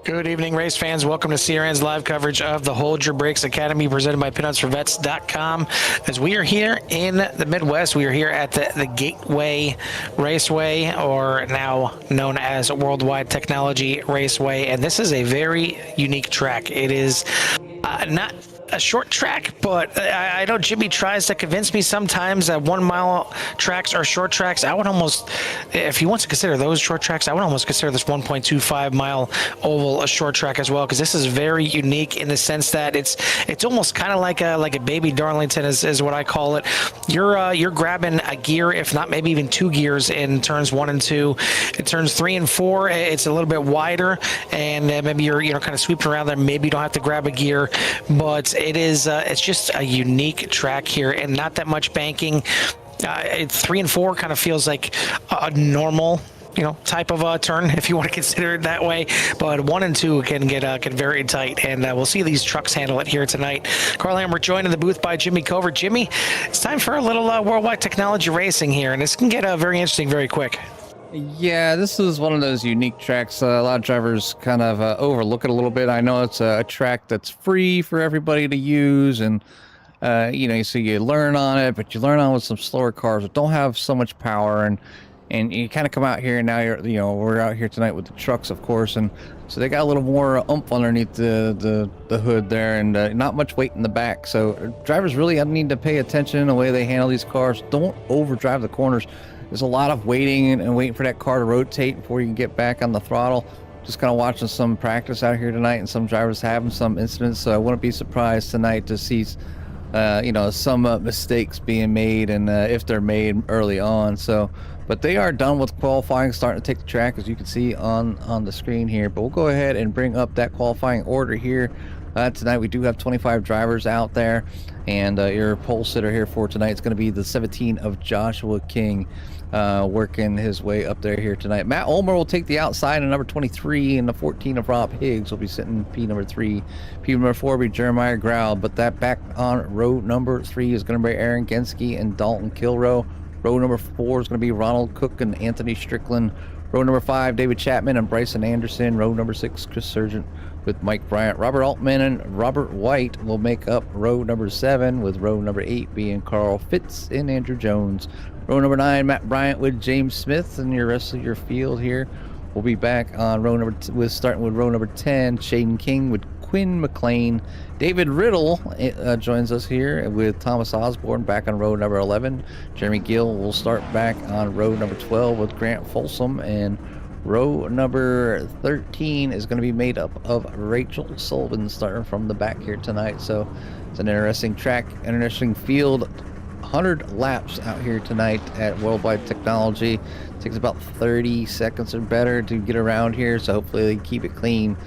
Good evening, race fans. Welcome to CRN's live coverage of the Hold Your Brakes Academy presented by PinUpsForVets.com. As we are here in the Midwest, we are here at the Gateway Raceway, or now known as Worldwide Technology Raceway. And this is a very unique track. It is not a short track, but I know Jimmy tries to convince me sometimes that 1 mile tracks are short tracks. I would almost, if he wants to consider those short tracks, I would almost consider this 1.25 mile oval a short track as well, because this is very unique in the sense that it's almost kind of like a baby Darlington is what I call it. You're grabbing a gear, if not maybe even 2 gears in turns 1 and 2. In turns 3 and 4, it's a little bit wider, and maybe you're kind of sweeping around there. Maybe you don't have to grab a gear, but it is it's just a unique track here, and not that much banking. 3 and 4 kind of feels like a normal type of turn, if you want to consider it that way, but 1 and 2 can get very tight, and we'll see these trucks handle it here tonight. Carl Hammer joined in the booth by Jimmy Covert. Jimmy, it's time for a little Worldwide Technology Racing here, and this can get very interesting very quick. Yeah, this is one of those unique tracks. A lot of drivers kind of overlook it a little bit. I know it's a track that's free for everybody to use, and so you learn on it, but you learn on with some slower cars that don't have so much power, and you kind of come out here, and now we're out here tonight with the trucks, of course, and so they got a little more oomph underneath the hood there, and not much weight in the back. So drivers really need to pay attention to the way they handle these cars. Don't overdrive the corners. There's a lot of waiting and waiting for that car to rotate before you can get back on the throttle. Just kind of watching some practice out here tonight, and some drivers having some incidents. So I wouldn't be surprised tonight to see, some mistakes being made, and if they're made early on. So, but they are done with qualifying, starting to take the track, as you can see on the screen here. But we'll go ahead and bring up that qualifying order here. Tonight we do have 25 drivers out there, and your pole sitter here for tonight is going to be the 17 of Joshua King, working his way up there here tonight. Matt Ulmer will take the outside in number 23, and the 14 of Rob Higgs will be sitting P number 3. P number 4 will be Jeremiah Grau, but that back on row number 3 is going to be Aaron Genske and Dalton Kilrow. Row number 4 is going to be Ronald Cook and Anthony Strickland. Row number 5, David Chapman and Bryson Anderson. Row number 6, Chris Sargent with Mike Bryant. Robert Altman and Robert White will make up row number 7, with row number 8 being Carl Fitz and Andrew Jones. Row number 9, Matt Bryant with James Smith, and your rest of your field here will be back on row number starting with row number 10, Shaden King with Quinn McLean. David Riddle joins us here with Thomas Osborne back on row number 11. Jeremy Gill will start back on row number 12 with Grant Folsom, and row number 13 is going to be made up of Rachel Sullivan starting from the back here tonight. So it's an interesting track, interesting field. 100 laps out here tonight at Worldwide Technology. It takes about 30 seconds or better to get around here, so hopefully they keep it clean.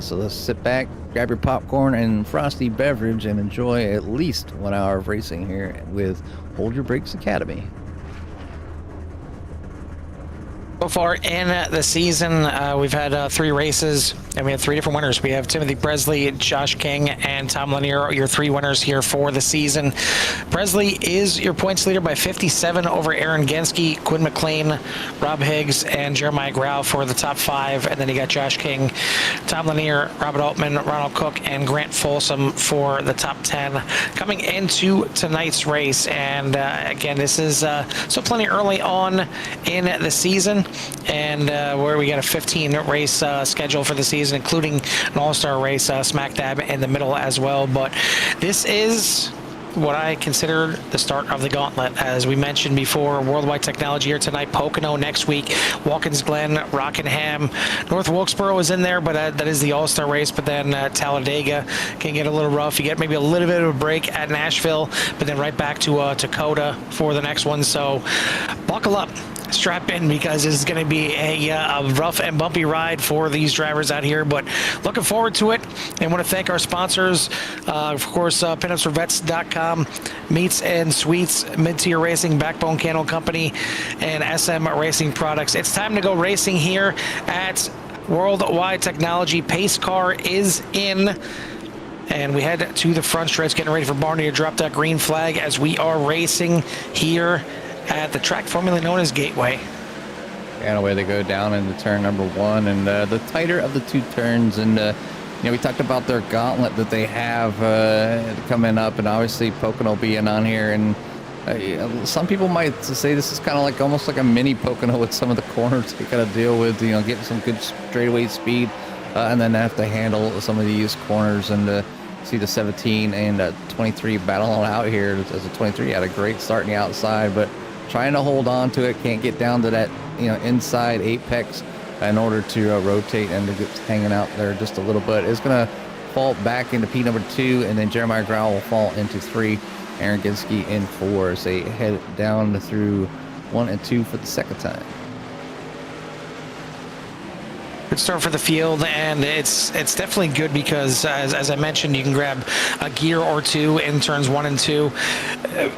So let's sit back, grab your popcorn and frosty beverage, and enjoy at least 1 hour of racing here with Hold Your Brakes Academy. So far in the season, we've had 3 races, and we have 3 different winners. We have Timothy Presley, Josh King, and Tom Lanier, your 3 winners here for the season. Presley is your points leader by 57 over Aaron Genske, Quinn McLean, Rob Higgs, and Jeremiah Grau for the top 5. And then you got Josh King, Tom Lanier, Robert Altman, Ronald Cook, and Grant Folsom for the top 10 coming into tonight's race. And again, this is so plenty early on in the season, and where we got a 15 race schedule for the season, including an all-star race smack dab in the middle as well. But this is what I consider the start of the gauntlet. As we mentioned before, Worldwide Technology here tonight, Pocono next week, Watkins Glen, Rockingham, North Wilkesboro is in there, but that is the all-star race. But then Talladega can get a little rough. You get maybe a little bit of a break at Nashville, but then right back to Dakota for the next one. So buckle up, strap in, because this is going to be a rough and bumpy ride for these drivers out here, but looking forward to it. And want to thank our sponsors, of course, PinUpsForVets.com, Meats and Sweets, Mid-Tier Racing, Backbone Candle Company, and SM Racing Products. It's time to go racing here at Worldwide Technology. Pace car is in, and we head to the front stretch, getting ready for Barney to drop that green flag as we are racing here at the track formerly known as Gateway. And away they go down into turn number 1, and the tighter of the 2 turns. And we talked about their gauntlet that they have coming up, and obviously Pocono being on here. And some people might say this is kind of like almost like a mini Pocono with some of the corners they got to deal with. Getting some good straightaway speed, and then have to handle some of these corners. And see the 17 and 23 battling out here. As a 23 had a great start in the outside, but trying to hold on to it, can't get down to that inside apex in order to rotate and to get hanging out there just a little bit. It's going to fall back into P number 2, and then Jeremiah Grau will fall into 3. Aaron Ginsky in 4 as they head down through 1 and 2 for the second time. Good start for the field, and it's definitely good because, as I mentioned, you can grab a gear or 2 in turns 1 and 2.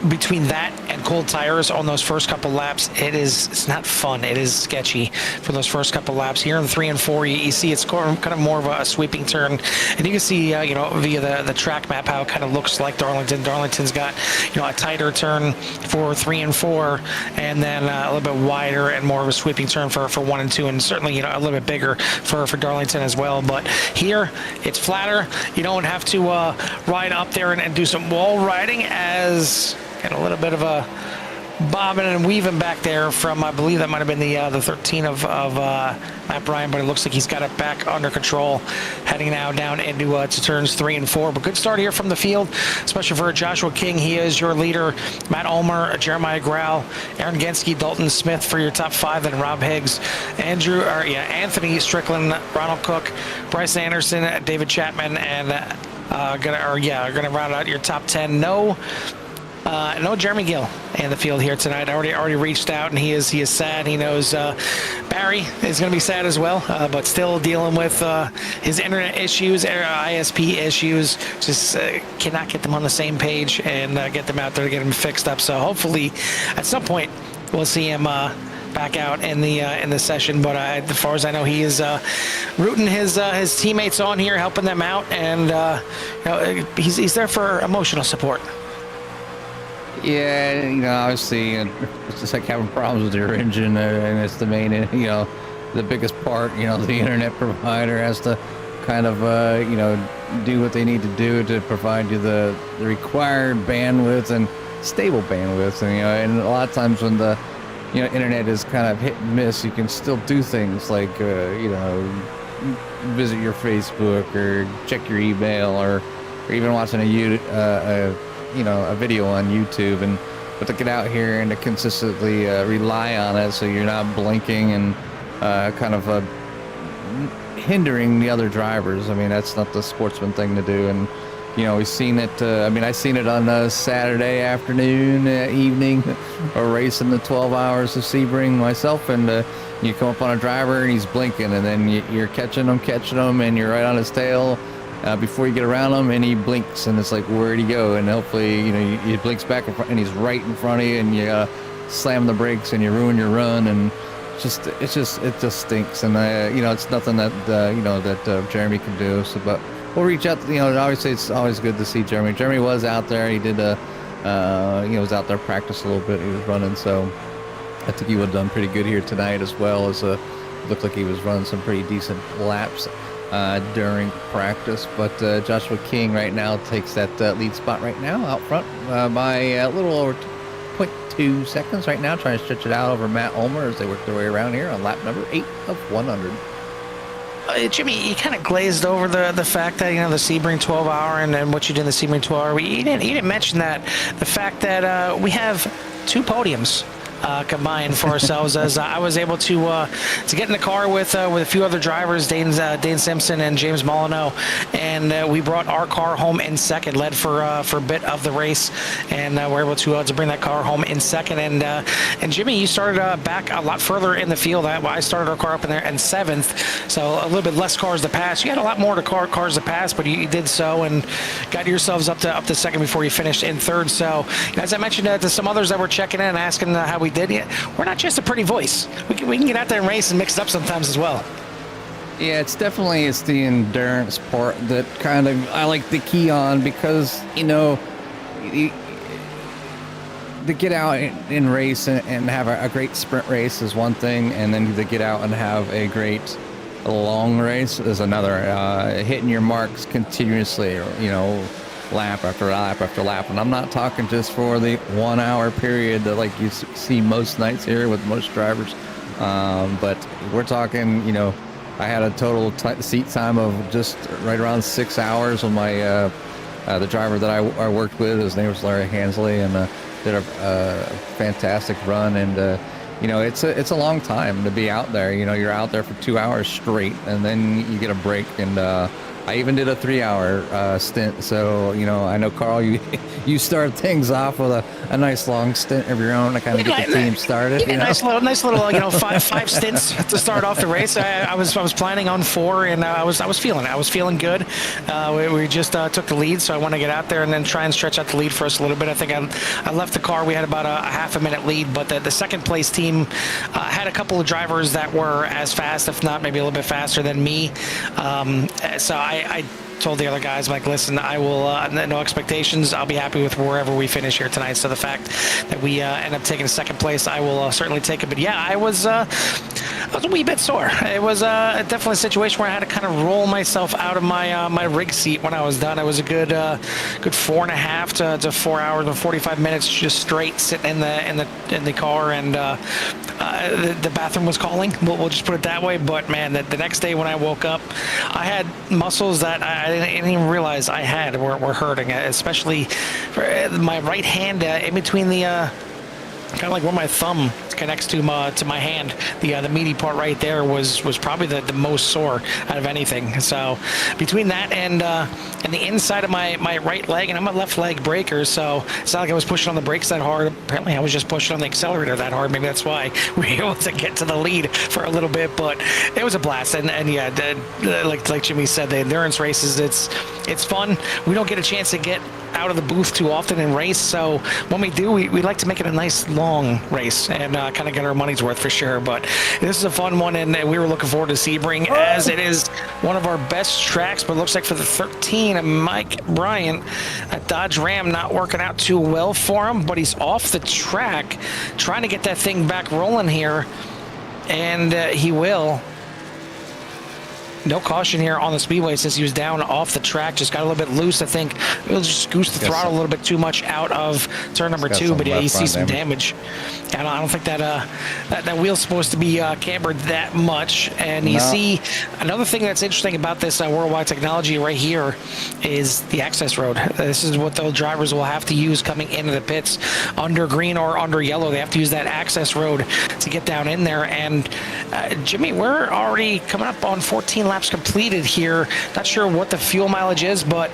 Between that and cold tires on those first couple laps, it's not fun. It is sketchy for those first couple laps. Here in 3 and 4, you see it's kind of more of a sweeping turn, and you can see via the track map how it kind of looks like Darlington. Darlington's got a tighter turn for 3 and 4, and then a little bit wider and more of a sweeping turn for 1 and 2, and certainly a little bit bigger for Darlington as well. But here it's flatter. You don't have to ride up there and do some wall riding, as got a little bit of a bobbing and weaving back there from, I believe that might have been the 13 of Matt Bryan, but it looks like he's got it back under control, heading now down into to turns 3 and 4. But good start here from the field, especially for Joshua King. He is your leader. Matt Ulmer, Jeremiah Grau, Aaron Genske, Dalton Smith for your top 5, then Rob Higgs, Anthony Strickland, Ronald Cook, Bryce Anderson, David Chapman, and gonna round out your top 10. No Jeremy Gill in the field here tonight. I already reached out, and he is sad. He knows Barry is going to be sad as well, but still dealing with his internet issues, ISP issues. Just cannot get them on the same page and get them out there to get them fixed up. So hopefully, at some point, we'll see him back out in the session. But as far as I know, he is rooting his teammates on here, helping them out, and he's there for emotional support. Yeah, obviously, it's just like having problems with your engine, and it's the main, the biggest part. The internet provider has to kind of, do what they need to do to provide you the required bandwidth and stable bandwidth. And a lot of times when the, internet is kind of hit and miss, you can still do things like, visit your Facebook or check your email or even watching a video on YouTube, but to get out here and to consistently rely on it so you're not blinking and kind of hindering the other drivers. I mean, that's not the sportsman thing to do. And we've seen it. I seen it on Saturday afternoon, evening, or racing the 12 hours of Sebring myself, and you come up on a driver and he's blinking, and then you're catching him, and you're right on his tail. Before you get around him, and he blinks, and it's like, where'd he go? And hopefully, he blinks back in front, and he's right in front of you, and you slam the brakes, and you ruin your run, and it just stinks. And it's nothing that Jeremy can do. So, but we'll reach out. Obviously, it's always good to see Jeremy. Jeremy was out there. He did was out there practice a little bit. He was running, so I think he would have done pretty good here tonight as well. As looked like he was running some pretty decent laps during practice. But Joshua King right now takes that lead spot right now out front by a little over 0.2 seconds right now, trying to stretch it out over Matt Ulmer as they work their way around here on lap number 8 of 100. Jimmy, you kind of glazed over the fact that the Sebring 12 hour and what you did in the Sebring 12 hour. You didn't mention that the fact that we have 2 podiums combined for ourselves, as I was able to get in the car with a few other drivers, Dane Simpson and James Molyneux, and we brought our car home in second, led for a bit of the race, and we're able to bring that car home in second. And Jimmy, you started back a lot further in the field. I started our car up in there in 7th, so a little bit less cars to pass. You had a lot more cars to pass, but you did so and got yourselves up to second before you finished in 3rd. So as I mentioned to some others that were checking in and asking how we did, we're not just a pretty voice. We can get out there and race and mix it up sometimes as well. Yeah, it's the endurance part that kind of I like to key on, because to get out and race and have a great sprint race is one thing, and then to get out and have a great long race is another. Hitting your marks continuously, lap after lap after lap. And I'm not talking just for the 1 hour period that like you see most nights here with most drivers. But we're talking, I had a total seat time of just right around 6 hours with my, the driver that I worked with. His name was Larry Hansley, and did a fantastic run. And, it's a long time to be out there. You're out there for 2 hours straight, and then you get a break. And I even did a 3 hour stint. So, I know, Carl, you start things off with a nice long stint of your own to kind of get the team started. Nice little, five stints to start off the race. I was planning on 4, and I was feeling good. We just took the lead, so I want to get out there and then try and stretch out the lead for us a little bit. I think I left the car. We had about a half a minute lead, but the second place team had a couple of drivers that were as fast, if not maybe a little bit faster than me. So I told the other guys, like, listen, I will, no expectations. I'll be happy with wherever we finish here tonight. So the fact that we end up taking second place, I will certainly take it. But yeah, I was a wee bit sore. It was definitely a situation where I had to kind of roll myself out of my rig seat when I was done. It was a good 4.5 to 4 hours and 45 minutes just straight sitting in the car, and the bathroom was calling. We'll just put it that way. But man, the next day when I woke up, I had muscles that I didn't even realize I had were hurting, especially my right hand in between the kind of like where my thumb connects to my hand. The meaty part right there was probably the most sore out of anything. So between that and the inside of my right leg, and I'm a left leg braker, so it's not like I was pushing on the brakes that hard. Apparently I was just pushing on the accelerator that hard. Maybe that's why we were able to get to the lead for a little bit, but it was a blast. And yeah, like Jimmy said, the endurance races, it's fun. We don't get a chance to get out of the booth too often in race, so when we do, we like to make it a nice long race and kind of get our money's worth for sure. But this is a fun one, and we were looking forward to Sebring, as it is one of our best tracks. But it looks like for the 13, Mike Bryant, a Dodge Ram not working out too well for him, but he's off the track trying to get that thing back rolling here, and he will. No caution here on the speedway since he was down off the track. Just got a little bit loose. I think it was just goose the throttle a little bit too much out of turn number 2. But yeah, you see some damage. And I don't think that wheel's supposed to be cambered that much. And you see another thing that's interesting about this worldwide technology right here is the access road. This is what the drivers will have to use coming into the pits under green or under yellow. They have to use that access road to get down in there. And Jimmy, we're already coming up on 14 laps completed here. Not sure what the fuel mileage is, but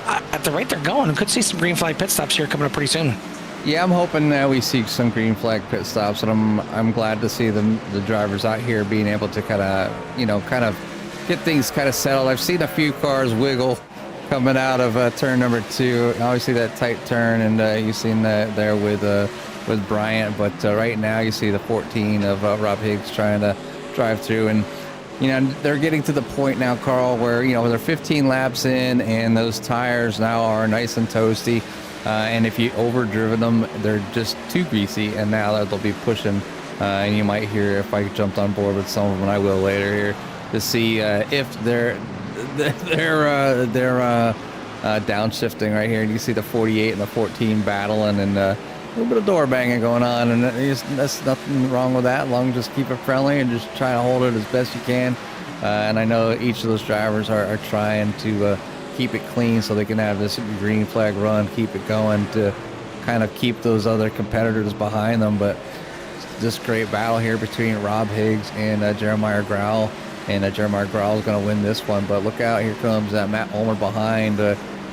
at the rate they're going, we could see some green flag pit stops here coming up pretty soon. Yeah, I'm hoping that we see some green flag pit stops, and I'm glad to see the drivers out here being able to kind of get things kind of settled. I've seen a few cars wiggle coming out of turn number 2. Obviously that tight turn, and you've seen that there with Bryant. But right now you see the 14 of Rob Higgs trying to drive through, and they're getting to the point now, Carl, where they're 15 laps in, and those tires now are nice and toasty. And if you overdriven them, they're just too greasy, and now they'll be pushing. And you might hear, if I jumped on board with some of them, and I will later here, to see if they're downshifting right here. And you see the 48 and the 14 battling, and a little bit of door banging going on, and there's nothing wrong with that. As long as just keep it friendly and just try to hold it as best you can. And I know each of those drivers are trying to keep it clean so they can have this green flag run, keep it going to kind of keep those other competitors behind them. But this great battle here between Rob Higgs and Jeremiah Growell, and Jeremiah Growell is going to win this one. But look out, here comes Matt Ulmer behind.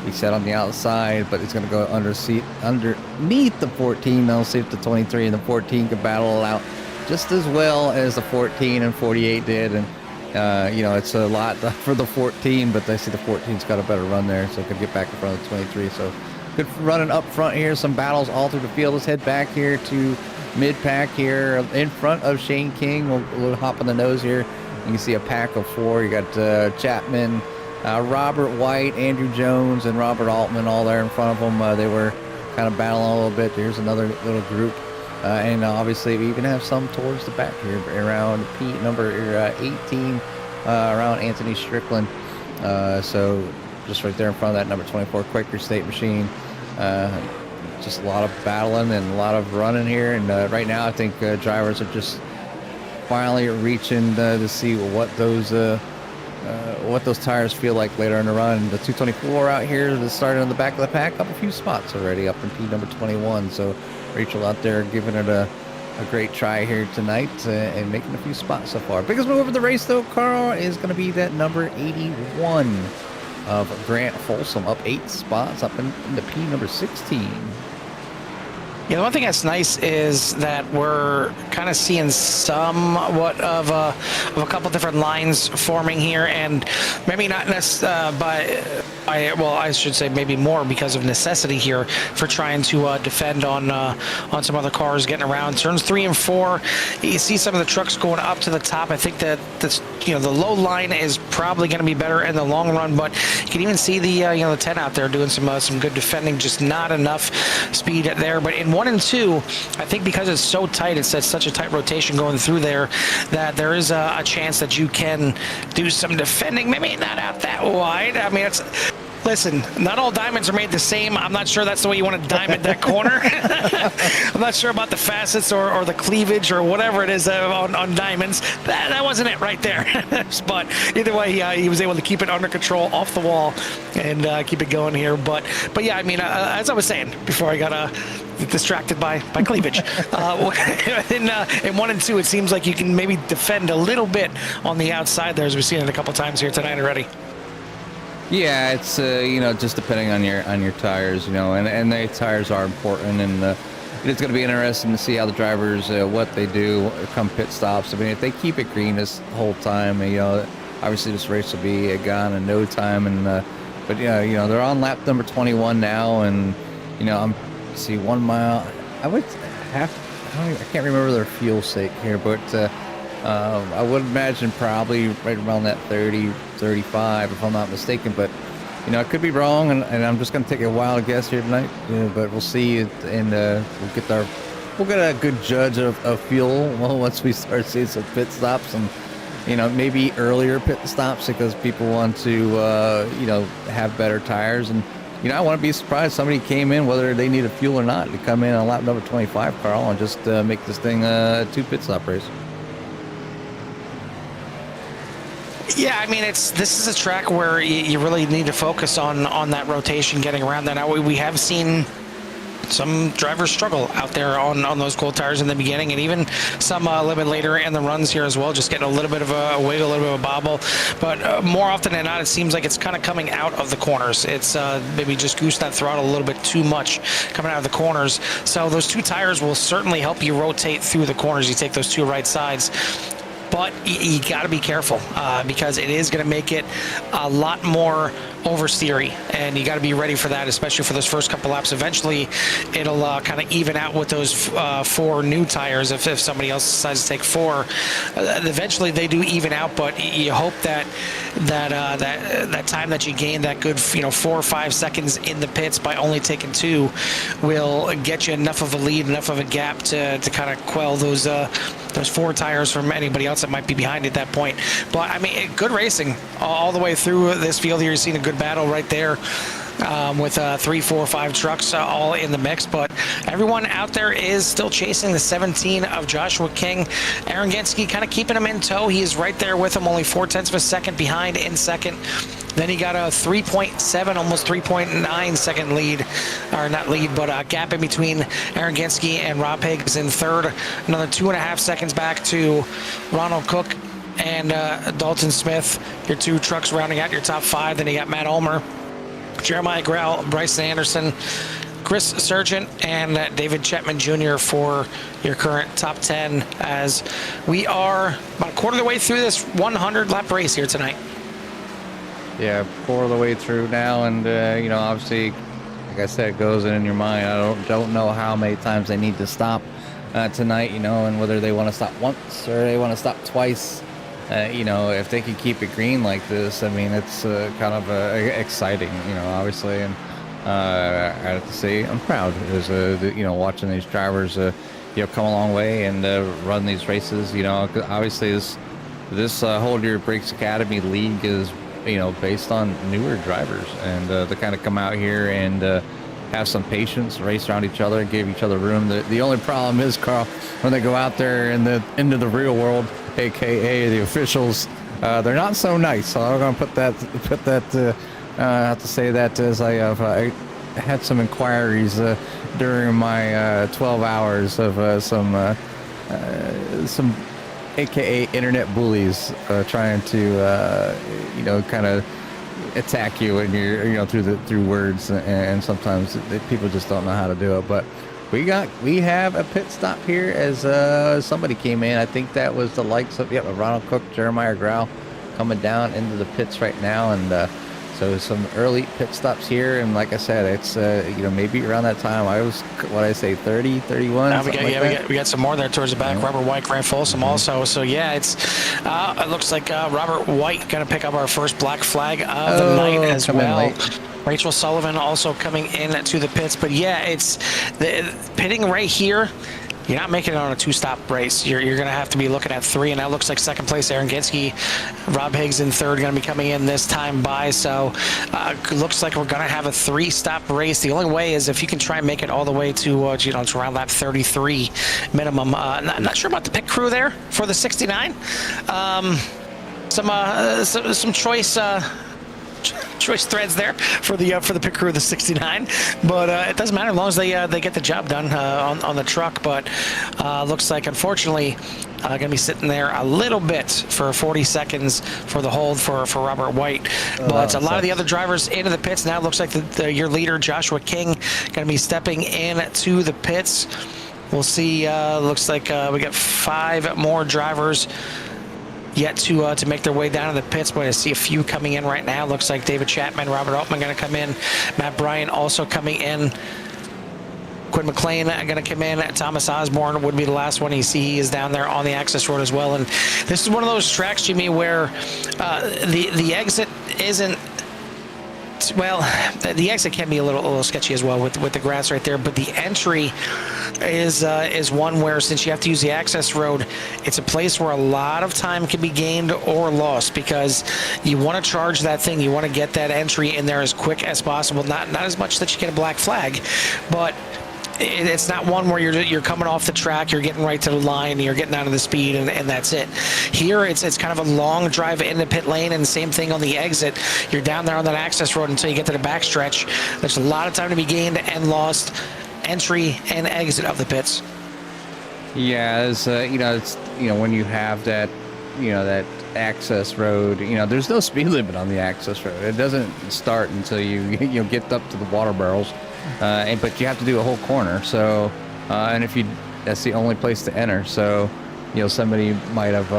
He set on the outside, but he's going to go underneath the 14. Now see if the 23 and the 14 can battle it out just as well as the 14 and 48 did. And it's a lot for the 14, but they see the 14's got a better run there, so could get back in front of the 23. So good running up front here. Some battles all through the field. Let's head back here to mid-pack here in front of Shane King. We'll hop on the nose here. You can see a pack of 4. You got Chapman, Robert White, Andrew Jones, and Robert Altman all there in front of them. They were kind of battling a little bit. There's another little group. And obviously, we even have some towards the back here around number 18, around Anthony Strickland. So just right there in front of that number 24 Quaker State machine. Just a lot of battling and a lot of running here. And right now, I think drivers are just finally reaching to see what those tires feel like later in the run. The 224 out here is starting in the back of the pack, up a few spots already, up in P number 21. So Rachel out there giving it a great try here tonight and making a few spots so far. Biggest move of the race, though, Carl, is going to be that number 81 of Grant Folsom, up 8 spots, up in the P number 16. Yeah, the one thing that's nice is that we're kind of seeing somewhat of a couple different lines forming here, and maybe not I should say maybe more because of necessity here for trying to defend on some other cars getting around. Turns 3 and 4, you see some of the trucks going up to the top. I think that the low line is probably going to be better in the long run, but you can even see the 10 out there doing some good defending, just not enough speed there. But in 1 and 2, I think because it's so tight, it's such a tight rotation going through there, that there is a chance that you can do some defending. Maybe not out that wide. I mean, listen, not all diamonds are made the same. I'm not sure that's the way you want to diamond that corner. I'm not sure about the facets or the cleavage or whatever it is on diamonds. That wasn't it right there. But either way, he was able to keep it under control off the wall and keep it going here. But yeah, I mean, as I was saying before I got distracted by cleavage. In 1 and 2, it seems like you can maybe defend a little bit on the outside there, as we've seen it a couple times here tonight already. Yeah, it's just depending on your tires, and the tires are important, and it's going to be interesting to see how the drivers what they do come pit stops. I mean, if they keep it green this whole time, obviously this race will be gone in no time. And but they're on lap number 21 now, and I'm see 1 mile. I can't remember their fuel sake here, but I would imagine probably right around that 30, 35, if I'm not mistaken. But I could be wrong, and I'm just going to take a wild guess here tonight. But we'll see, and we'll get a good judge of fuel once we start seeing some pit stops, and maybe earlier pit stops because people want to have better tires. And I want to be surprised somebody came in, whether they needed fuel or not, to come in on lap number 25, Carl, and just make this thing a 2 pit stop race. Yeah, I mean, this is a track where you really need to focus on that rotation, getting around that. Now, we have seen some drivers struggle out there on those cold tires in the beginning, and even some a little bit later in the runs here as well, just getting a little bit of a wiggle, a little bit of a bobble. But more often than not, it seems like it's kind of coming out of the corners. It's maybe just goose that throttle a little bit too much coming out of the corners. So those 2 tires will certainly help you rotate through the corners. You take those 2 right sides. But you got to be careful because it is going to make it a lot more oversteery, and you got to be ready for that, especially for those first couple laps. Eventually, it'll kind of even out with those 4 new tires. If somebody else decides to take 4, eventually they do even out. But you hope that time that you gain, that good 4 or 5 seconds in the pits by only taking 2, will get you enough of a lead, enough of a gap to kind of quell those 4 tires from anybody else that might be behind at that point. But I mean, good racing all the way through this field here. You're seeing a good battle right there with 3, 4, 5 trucks all in the mix. But everyone out there is still chasing the 17 of Joshua King. Aaron Genske kind of keeping him in tow. He is right there with him, only 0.4 of a second behind in second. Then he got a 3.7, almost 3.9 second lead, or not lead, but a gap in between Aaron Genske and Rob Higgs in third. Another 2.5 seconds back to Ronald Cook and Dalton Smith. Your 2 trucks rounding out your top 5. Then you got Matt Ulmer, Jeremiah Grell, Bryson Anderson, Chris Sargent, and David Chapman Jr. for your current top 10, as we are about a quarter of the way through this 100-lap race here tonight. Yeah, quarter of the way through now, and obviously, like I said, it goes in your mind. I don't know how many times they need to stop tonight, and whether they want to stop once or they want to stop twice. If they can keep it green like this, I mean, it's kind of exciting, obviously. And I have to say I'm proud as watching these drivers come a long way and run these races. 'Cause obviously this Hold Your Brakes Academy League is based on newer drivers, and to kind of come out here and have some patience, race around each other, give each other room. The only problem is, Carl, when they go out there into the real world, aka the officials, they're not so nice. So I'm gonna put that. I have to say that as I had some inquiries during my 12 hours of some aka internet bullies trying to kind of attack you when you're through words, and sometimes people just don't know how to do it. But we have a pit stop here as somebody came in. I think that was the likes of Ronald Cook, Jeremiah Grau coming down into the pits right now, and so some early pit stops here. And like I said, it's maybe around that time I was 30, 31. We got some more there towards the back. Yeah. Robert White, Grant Folsom also. So yeah, it looks like Robert White going to pick up our first black flag of the night as well. Rachel Sullivan also coming in to the pits. But yeah, it's the pitting right here. You're not making it on a two-stop race. You're going to have to be looking at 3, and that looks like second place. Aaron Ginsky, Rob Higgs in third, going to be coming in this time by. So looks like we're going to have a 3-stop race. The only way is if you can try and make it all the way to to around lap 33 minimum. Not sure about the pit crew there for the 69. Some choice threads there for the pit crew of the 69, but it doesn't matter as long as they get the job done on the truck. But looks like unfortunately going to be sitting there a little bit for 40 seconds for the hold for Robert White. But a lot of the other drivers into the pits now. It looks like your leader Joshua King going to be stepping into the pits. We'll see. Looks like we got 5 more drivers yet to make their way down to the pits, but I see a few coming in right now. Looks like David Chapman, Robert Altman going to come in, Matt Bryan also coming in, Quinn McLean going to come in, Thomas Osborne would be the last one. You see he is down there on the access road as well. And this is one of those tracks, Jimmy, where the exit isn't, well, the exit can be a little sketchy as well with the grass right there, but the entry is one where, since you have to use the access road, it's a place where a lot of time can be gained or lost, because you want to charge that thing. You want to get that entry in there as quick as possible. Not as much that you get a black flag, but it's not one where you're coming off the track, you're getting right to the line, you're getting out of the speed, and that's it. Here, it's kind of a long drive into pit lane, and the same thing on the exit. You're down there on that access road until you get to the backstretch. There's a lot of time to be gained and lost, entry and exit of the pits. Yeah, it's when you have that, that access road, there's no speed limit on the access road. It doesn't start until you get up to the water barrels. But you have to do a whole corner, so and that's the only place to enter. So somebody might have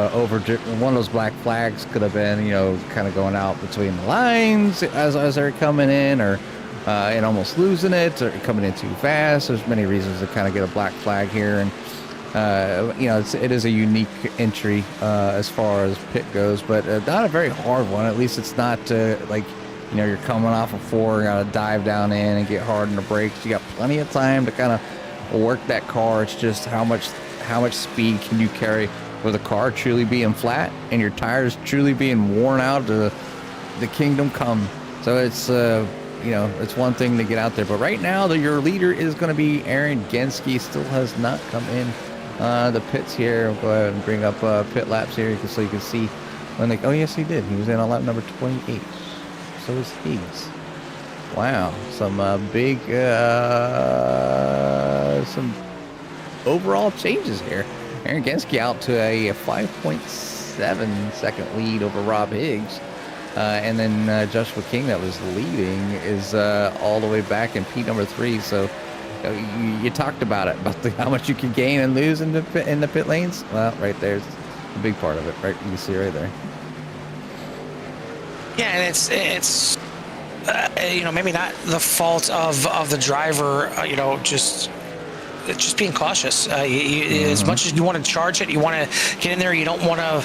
one of those black flags could have been kind of going out between the lines as they're coming in, or and almost losing it, or coming in too fast. There's many reasons to kind of get a black flag here, and it is a unique entry as far as pit goes, but not a very hard one. At least it's not like you're coming off of 4, you gotta dive down in and get hard on the brakes. You got plenty of time to kind of work that car. It's just how much speed can you carry with a car truly being flat and your tires truly being worn out to the kingdom come. So it's it's one thing to get out there, but right now your leader is going to be Aaron Genske. Still has not come in the pits here. We'll go ahead and bring up pit laps here so you can see when they. Oh yes, he did. He was in on lap number 28. So is Higgs. Wow, some big, some overall changes here. Aaron Genske out to a 5.7 second lead over Rob Higgs. And then Joshua King, that was leading, is all the way back in P number 3. So you talked about it, about how much you can gain and lose in the pit lanes. Well, right there's a big part of it, right? You can see right there. Yeah, and it's maybe not the fault of the driver, just being cautious. As much as you want to charge it, you want to get in there, you don't want to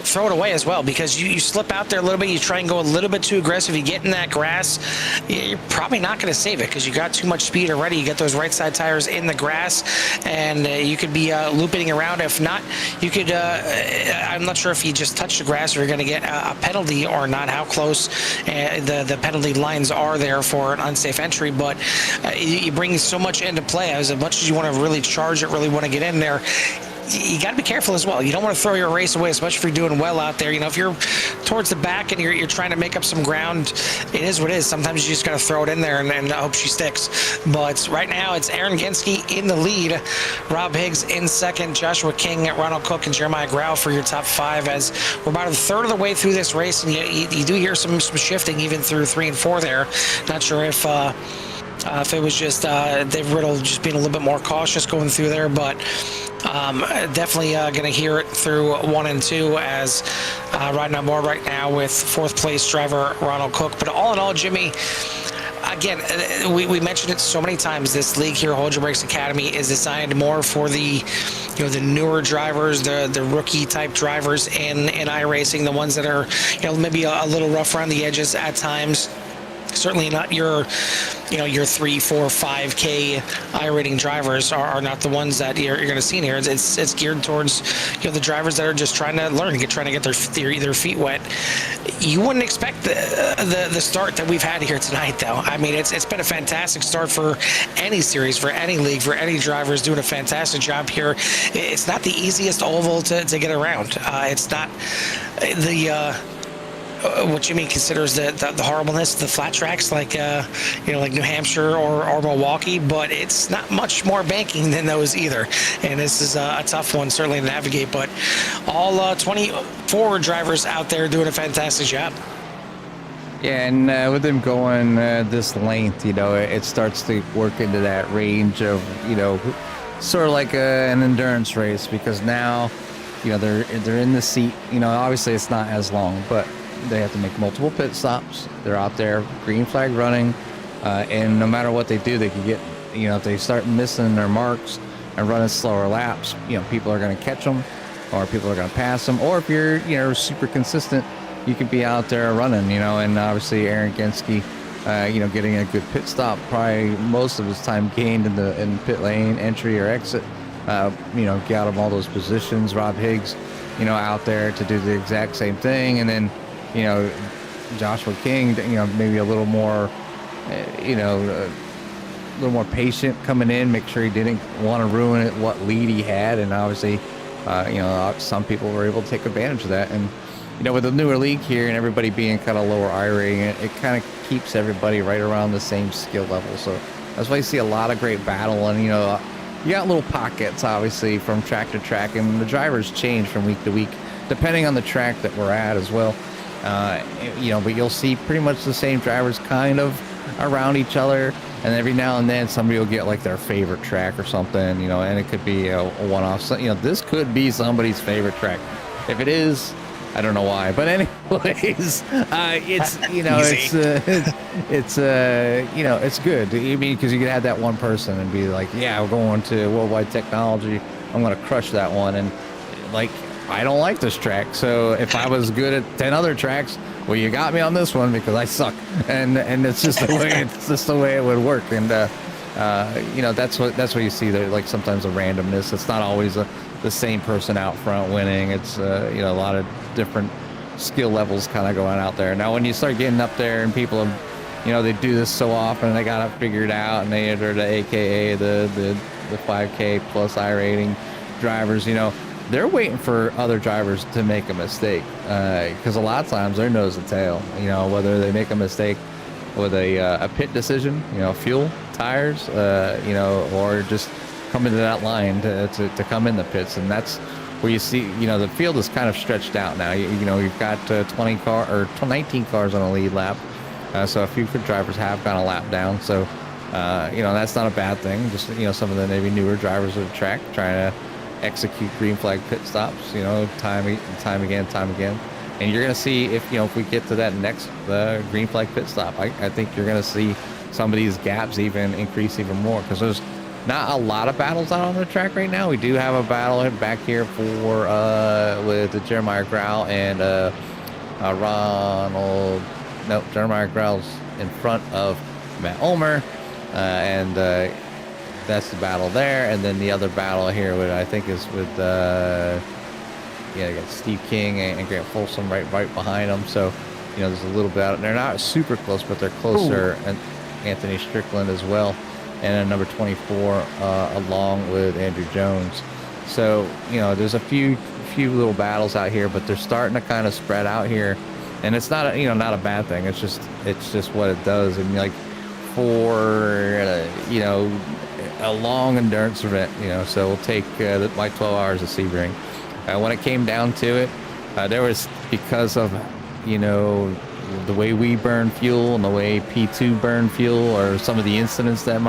throw it away as well, because you slip out there a little bit, you try and go a little bit too aggressive, you get in that grass, you're probably not going to save it because you got too much speed already. You get those right side tires in the grass, and you could be looping around. If not, you could, I'm not sure if you just touch the grass or you're going to get a penalty or not, how close the penalty lines are there for an unsafe entry, but you bring so much into play. As much as you want to really charge it, really want to get in there, you got to be careful as well. You don't want to throw your race away, especially if you're doing well out there. You know, if you're towards the back and you're trying to make up some ground, it is what it is. Sometimes you just got to throw it in there and hope she sticks. But right now, it's Aaron Genske in the lead, Rob Higgs in second, Joshua King, Ronald Cook, and Jeremiah Grau for your top five, as we're about a third of the way through this race, and you do hear some shifting even through 3 and 4 there. Not sure if it was just Dave Riddle just being a little bit more cautious going through there, but definitely going to hear it through 1 and 2 as riding on board right now with 4th place driver Ronald Cook. But all in all, Jimmy, again, we mentioned it so many times. This league here, Hold Your Brakes Academy, is designed more for the the newer drivers, the rookie type drivers in iRacing, the ones that are maybe a little rough around the edges at times. Certainly not your 3, 4, 5K iRating drivers are not the ones that you're going to see in here. It's geared towards the drivers that are just trying to learn, trying to get their feet wet. You wouldn't expect the start that we've had here tonight, though. I mean, it's been a fantastic start for any series, for any league, for any drivers doing a fantastic job here. It's not the easiest oval to get around. It's not the what Jimmy considers the horribleness, the flat tracks like like New Hampshire or Milwaukee, but it's not much more banking than those either. And this is a tough one certainly to navigate, but all 24 drivers out there doing a fantastic job. Yeah, and with them going this length, it starts to work into that range of, sort of like an endurance race, because now, they're in the seat. Obviously it's not as long, but they have to make multiple pit stops. They're out there, green flag running, and no matter what they do, they can get, if they start missing their marks and running slower laps, people are going to catch them, or people are going to pass them, or if you're, super consistent, you could be out there running, and obviously Aaron Genske, getting a good pit stop, probably most of his time gained in pit lane, entry or exit, got him all those positions. Rob Higgs, out there to do the exact same thing, and then, Joshua King, maybe a little more, a little more patient coming in, make sure he didn't want to ruin it, what lead he had. And obviously, some people were able to take advantage of that. And, with the newer league here and everybody being kind of lower iRating, it kind of keeps everybody right around the same skill level. So that's why you see a lot of great battle. And, you got little pockets, obviously, from track to track. And the drivers change from week to week, depending on the track that we're at as well. But you'll see pretty much the same drivers kind of around each other, and every now and then somebody will get like their favorite track or something, and it could be a one-off. So, this could be somebody's favorite track. If it is, I don't know why, but anyways, it's it's good. I mean, because you can have that one person and be like, yeah, we're going to Worldwide Technology, I'm going to crush that one, and like, I don't like this track, so if I was good at 10 other tracks, well, you got me on this one because I suck, and it's just the way it would work. And that's what you see there, like sometimes a randomness. It's not always the same person out front winning. It's a lot of different skill levels kind of going out there. Now when you start getting up there and people they do this so often and they got it figured out, and they enter the AKA the 5K plus iRating drivers, they're waiting for other drivers to make a mistake, because a lot of times they're nose to tail, whether they make a mistake with a pit decision, fuel, tires, or just come into that line to come in the pits. And that's where you see, the field is kind of stretched out now. You've got 19 cars on a lead lap, so a few good drivers have gone a lap down. So, that's not a bad thing. Just, some of the maybe newer drivers of the track trying to execute green flag pit stops, time again. And you're going to see if we get to that next green flag pit stop, I think you're going to see some of these gaps even increase even more, because there's Not a lot of battles out on the track right now. We do have a battle back here for with Jeremiah Grau and Ronald. No, Jeremiah Grau's in front of Matt Ulmer, and that's the battle there. And then the other battle here, I think, is with you got Steve King and Grant Folsom right behind them. So there's a little bit out. They're not super close, but they're closer. Ooh. And Anthony Strickland as well, and then number 24 along with Andrew Jones. So there's a few little battles out here, but they're starting to kind of spread out here, and it's not not a bad thing. It's just what it does. And like for a long endurance event, so we'll take my 12 hours of Sebring. When it came down to it, there was, because of the way we burn fuel and the way P2 burned fuel, or some of the incidents that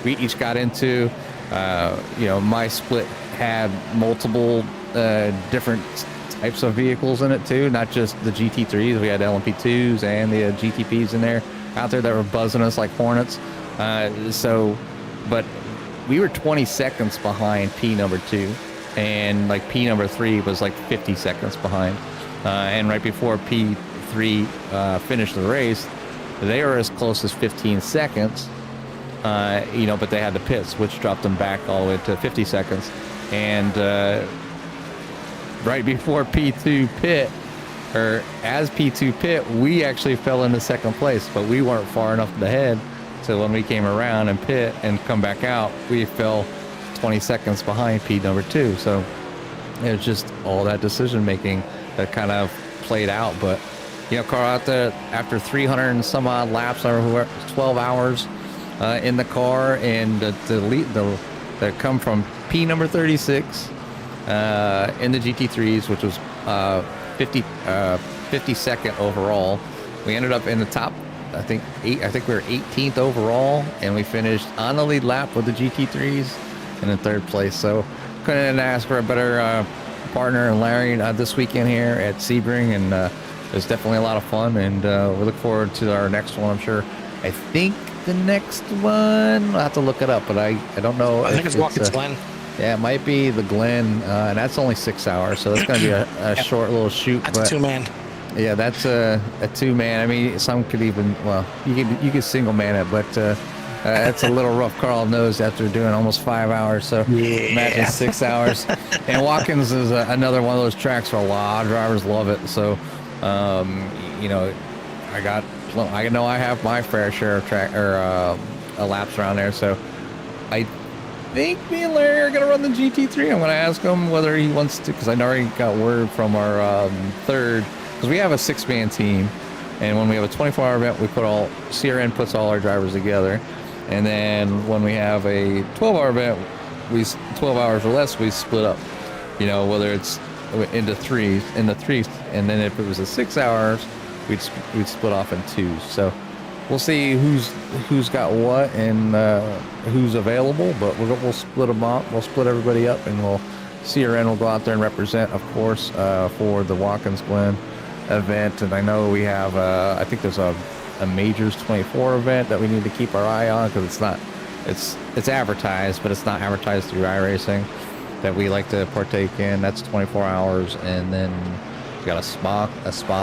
we each got into. My split had multiple different types of vehicles in it too, not just the GT3s. We had LMP2s and the GTPs in there out there that were buzzing us like hornets. But we were 20 seconds behind P number 2, and like P number 3 was like 50 seconds behind. And right before P3 finished the race, they were as close as 15 seconds, but they had the pits, which dropped them back all the way to 50 seconds. And right before P2 pit, or as P2 pit, we actually fell into second place, but we weren't far enough ahead. So when we came around and pit and come back out, we fell 20 seconds behind P number 2. So it was just all that decision making that kind of played out. But Carl, out there after 300 and some odd laps, or 12 hours in the car, and the lead that come from P number 36 in the GT3s, which was 52nd overall. We ended up in the top, I think we were 18th overall, and we finished on the lead lap with the GT3s and in third place. So couldn't ask for a better partner in Larry this weekend here at Sebring, and it was definitely a lot of fun, and we look forward to our next one. I'm sure. I think the next one, I'll have to look it up, but I don't know. I think it's Watkins Glen. Yeah, it might be the Glen, and that's only 6 hours, so that's going to be a short little shoot. That's a two-man. Yeah, that's a two-man. I mean, some could even, you could single man it, but that's a little rough. Carl knows after doing almost 5 hours, so imagine 6 hours. And Watkins is another one of those tracks where a lot of drivers love it. So, I know I have my fair share of laps around there. So, I think me and Larry are going to run the GT3. I'm going to ask him whether he wants to, because I already got word from our third, because we have a 6-man team, and when we have a 24-hour event, CRN puts all our drivers together, and then when we have a 12-hour event, 12 hours or less, we split up, whether it's into threes, and then if it was a 6 hours, we'd split off in twos. So we'll see who's got what and who's available, but we'll split them up. We'll split everybody up, and CRN will go out there and represent, of course, for the Watkins Glen event. And I know we have I think there's a Majors 24 event that we need to keep our eye on, because it's advertised, but it's not advertised through iRacing, that we like to partake in. That's 24 hours. And then we got a Spa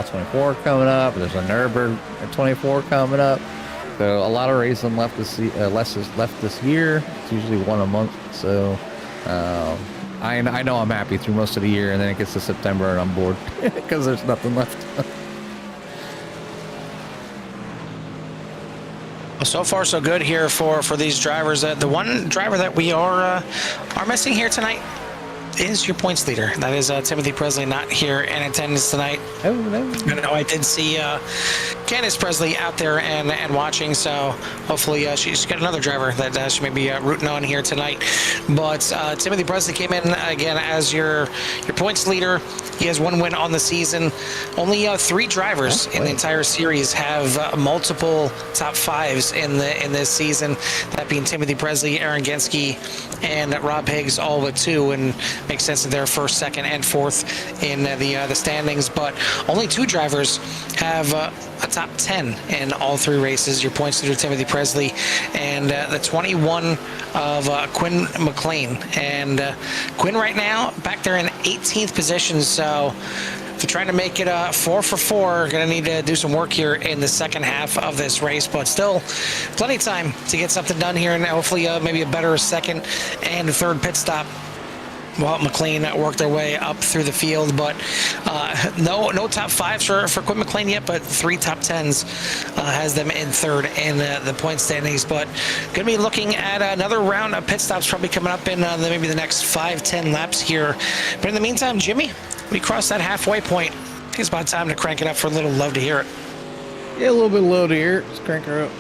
24 coming up. There's a Nürburgring 24 coming up. So a lot of racing left this year. It's usually one a month. So I know I'm happy through most of the year, and then it gets to September and I'm bored because there's nothing left. So far, so good here for these drivers. The one driver that we are missing here tonight is your points leader. That is Timothy Presley, not here in attendance tonight. Oh, no. I did see Candace Presley out there and watching, so hopefully she's got another driver that she may be rooting on here tonight. But Timothy Presley came in again as your points leader. He has one win on the season. Only 3 drivers in the entire series have multiple top 5s in this season. That being Timothy Presley, Aaron Genske, and Rob Higgs, all with 2. And makes sense that they're first, second, and fourth in the standings. But only 2 drivers have a top 10 in all 3 races. Your points leader Timothy Presley, and the 21 of Quinn McLean. And Quinn right now back there in 18th position. So if you're trying to make it 4 for 4, going to need to do some work here in the second half of this race, but still plenty of time to get something done here, and hopefully maybe a better second and third pit stop. Well, McLean worked their way up through the field, but no top 5s for Quinn McLean yet, but 3 top 10s has them in third in the point standings. But going to be looking at another round of pit stops probably coming up in maybe the next 5-10 laps here. But in the meantime, Jimmy, we crossed that halfway point. I think it's about time to crank it up for a little. Love to hear it. Yeah, a little bit low to here. Let's crank her up.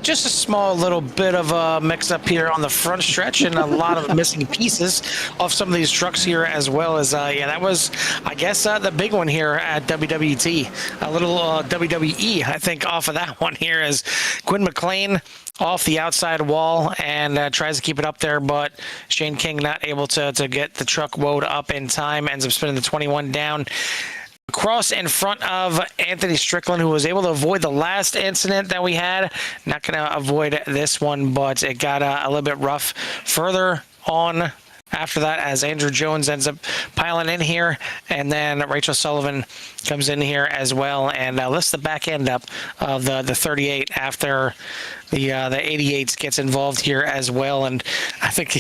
just a small little bit of a mix-up here on the front stretch, and a lot of missing pieces off some of these trucks here, as well as yeah, that was, I guess, the big one here at WWT. A little WWE, I think, off of that one here, as Quinn McLean off the outside wall and tries to keep it up there, but Shane King not able to get the truck woed up in time, ends up spinning the 21 down. Across in front of Anthony Strickland, who was able to avoid the last incident that we had. Not going to avoid this one, but it got a little bit rough further on after that, as Andrew Jones ends up piling in here, and then Rachel Sullivan comes in here as well and lifts the back end up of the 38 after the 88s gets involved here as well. And I think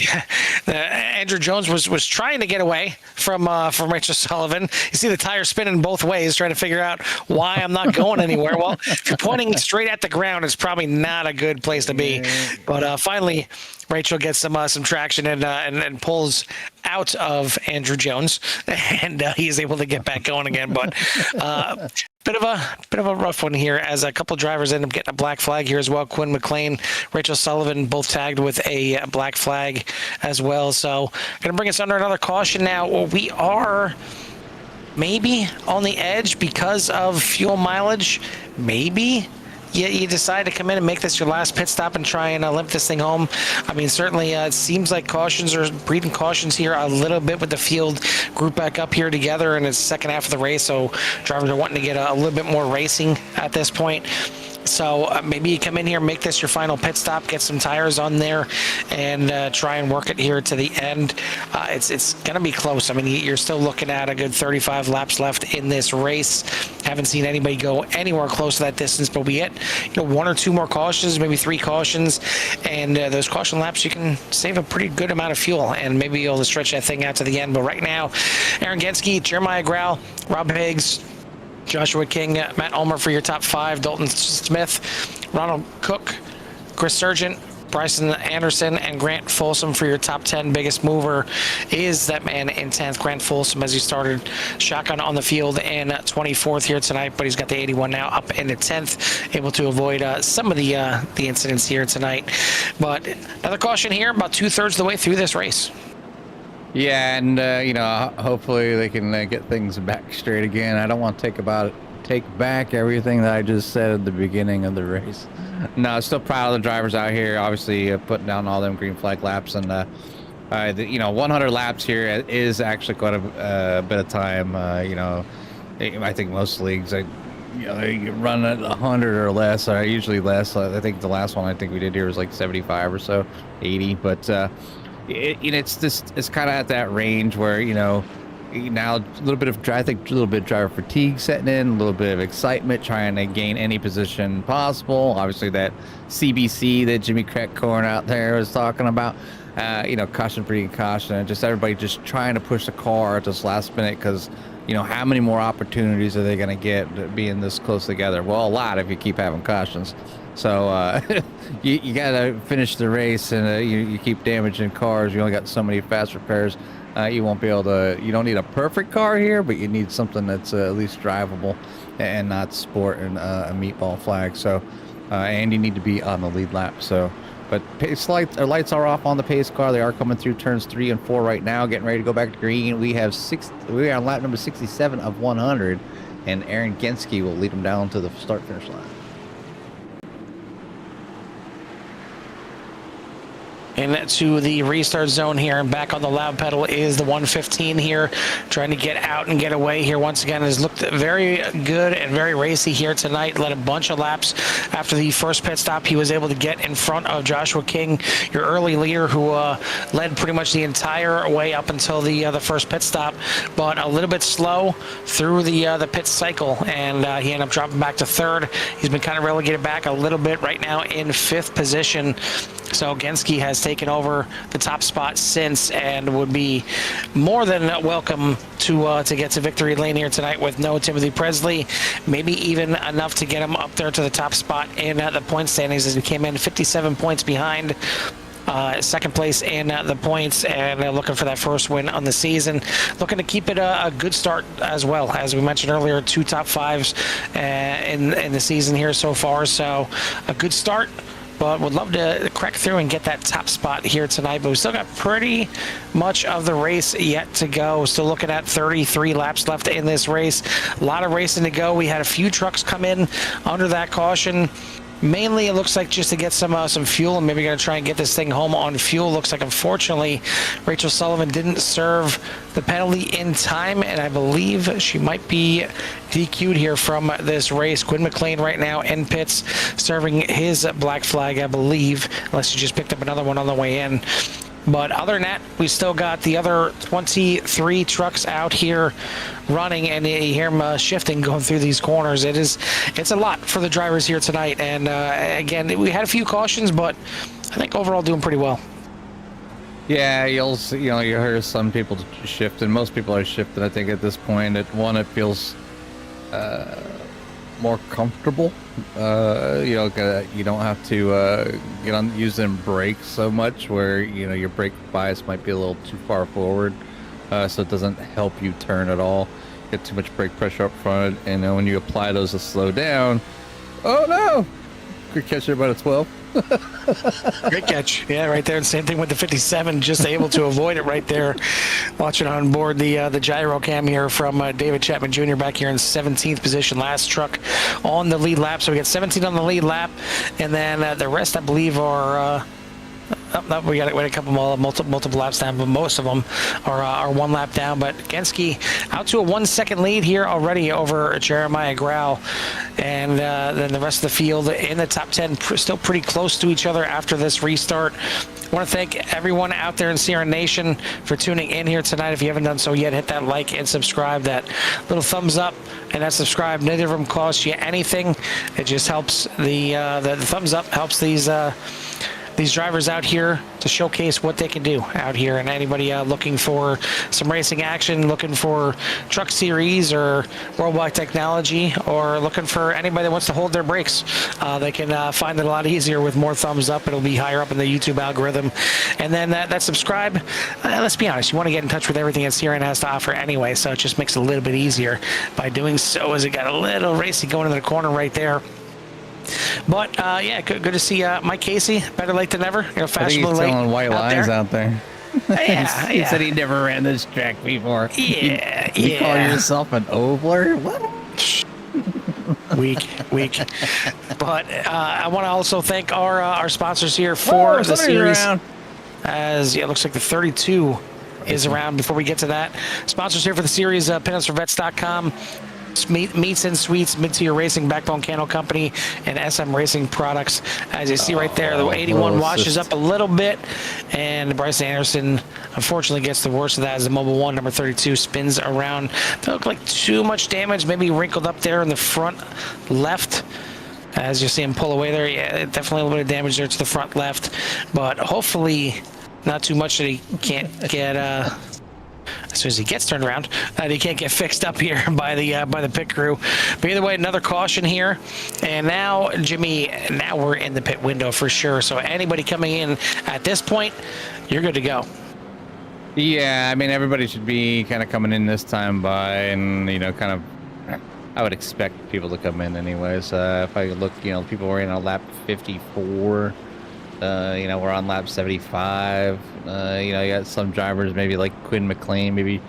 Andrew Jones was trying to get away from Rachel Sullivan. You see the tire spinning both ways, trying to figure out why I'm not going anywhere. Well, if you're pointing straight at the ground, it's probably not a good place to be. But finally, Rachel gets some traction and pulls out of Andrew Jones, and he is able to get back going again. But bit of a rough one here, as a couple drivers end up getting a black flag here as well. Quinn McLean, Rachel Sullivan, both tagged with a black flag as well. So going to bring us under another caution now. Well, we are maybe on the edge because of fuel mileage. Maybe you decide to come in and make this your last pit stop and try and limp this thing home. I mean, certainly it seems like cautions are breeding cautions here a little bit with the field group back up here together, and it's the second half of the race, so drivers are wanting to get a little bit more racing at this point. So maybe you come in here, make this your final pit stop, get some tires on there, and try and work it here to the end. It's going to be close. I mean, you're still looking at a good 35 laps left in this race. Haven't seen anybody go anywhere close to that distance, but we get one or two more cautions, maybe 3 cautions, and those caution laps, you can save a pretty good amount of fuel and maybe be able to stretch that thing out to the end. But right now, Aaron Genske, Jeremiah Grau, Rob Higgs, Joshua King, Matt Ulmer for your top 5, Dalton Smith, Ronald Cook, Chris Sargent, Bryson Anderson, and Grant Folsom for your top 10. Biggest mover is that man in 10th, Grant Folsom, as he started shotgun on the field in 24th here tonight, but he's got the 81 now up into 10th, able to avoid some of the incidents here tonight. But another caution here, about 2/3 of the way through this race. Yeah, and hopefully they can get things back straight again. I don't want to take back everything that I just said at the beginning of the race. No, still proud of the drivers out here, obviously putting down all them green flag laps, and 100 laps here is actually quite a bit of time. I think most leagues, they run at 100 or less, or usually less. I think the last one I think we did here was like 75 or so, 80, but. It's kind of at that range where now a little bit of driver fatigue setting in, a little bit of excitement, trying to gain any position possible. Obviously that CBC that Jimmy Crackcorn out there was talking about, caution breeding caution, and just everybody just trying to push the car at this last minute, because how many more opportunities are they going to get being this close together? Well, a lot if you keep having cautions. So you got to finish the race, and you keep damaging cars. You only got so many fast repairs. You won't be able to. You don't need a perfect car here, but you need something that's at least drivable and not sporting a meatball flag. So, and you need to be on the lead lap. So, but lights are off on the pace car. They are coming through turns 3 and 4 right now, getting ready to go back to green. We are on lap number 67 of 100, and Aaron Genske will lead them down to the start-finish line. Into the restart zone here, and back on the loud pedal is the 115 here, trying to get out and get away here. Once again, has looked very good and very racy here tonight. Led a bunch of laps after the first pit stop. He was able to get in front of Joshua King, your early leader, who led pretty much the entire way up until the first pit stop, but a little bit slow through the pit cycle, and he ended up dropping back to 3rd. He's been kind of relegated back a little bit right now in 5th position. So Genske has taken over the top spot since, and would be more than welcome to get to victory lane here tonight with no Timothy Presley. Maybe even enough to get him up there to the top spot in the point standings, as he came in 57 points behind. Second place in the points, and looking for that first win on the season. Looking to keep it a good start as well. As we mentioned earlier, 2 top 5s in the season here so far. So a good start but would love to crack through and get that top spot here tonight. But we still got pretty much of the race yet to go. Still looking at 33 laps left in this race. A lot of racing to go. We had a few trucks come in under that caution. Mainly, it looks like just to get some fuel, and maybe going to try and get this thing home on fuel. Looks like, unfortunately, Rachel Sullivan didn't serve the penalty in time, and I believe she might be DQ'd here from this race. Quinn McLean right now in pits, serving his black flag, I believe, unless he just picked up another one on the way in. But other than that, we still got the other 23 trucks out here running, and you hear them shifting going through these corners. It's a lot for the drivers here tonight. And again, we had a few cautions, but I think overall doing pretty well. Yeah, you hear some people shifting. Most people are shifting. I think at this point, it feels more comfortable. You don't have to use them brakes so much where your brake bias might be a little too far forward, so it doesn't help you turn at all. Get too much brake pressure up front, and then when you apply those to slow down, oh no, good catch there by the 12. Great catch. Yeah, right there. And same thing with the 57, just able to avoid it right there. Watching on board the gyro cam here from David Chapman Jr. back here in 17th position. Last truck on the lead lap. So we got 17 on the lead lap. And then the rest, I believe, are... we got a couple more multiple laps down, but most of them are one lap down. But Genski out to a 1 second lead here already over Jeremiah Grau, and then the rest of the field in the top 10 still pretty close to each other after this restart. I want to thank everyone out there in Sierra Nation for tuning in here tonight. If you haven't done so yet, hit that like and subscribe, that little thumbs up and that subscribe. Neither of them cost you anything. It just helps the thumbs up helps these drivers out here to showcase what they can do out here. And anybody looking for some racing action, looking for truck series or worldwide technology, or looking for anybody that wants to hold their brakes, they can find it a lot easier with more thumbs up. It'll be higher up in the YouTube algorithm. And then that subscribe, let's be honest, you want to get in touch with everything that Sierra has to offer anyway, so it just makes it a little bit easier by doing so, as it got a little racy going into the corner right there. But yeah, good to see Mike Casey. Better late than never. Fashionably late. Telling white lies out there. Yeah, he said he never ran this track before. Yeah, you call yourself an ovaler? What? Weak. But I want to also thank our sponsors here for the series. As it looks like the 32 is around. Before we get to that, sponsors here for the series: PinUpsForVets.com. Meats and Sweets, Mid-Tier Racing, Backbone Candle Company, and SM Racing Products. As you see right there, the 81 washes up a little bit, and Bryce Anderson unfortunately gets the worst of that as the Mobile 1, number 32, spins around. Doesn't look like too much damage, maybe wrinkled up there in the front left. As you see him pull away there, yeah, definitely a little bit of damage there to the front left, but hopefully not too much that he can't get... as soon as he gets turned around, he can't get fixed up here by the pit crew. But either way, another caution here. And now, Jimmy, now we're in the pit window for sure. So anybody coming in at this point, you're good to go. Yeah, I mean, everybody should be kind of coming in this time by, and, I would expect people to come in anyways. If I look, people were in on lap 54. We're on lap 75. You got some drivers, maybe like Quinn McLean, maybe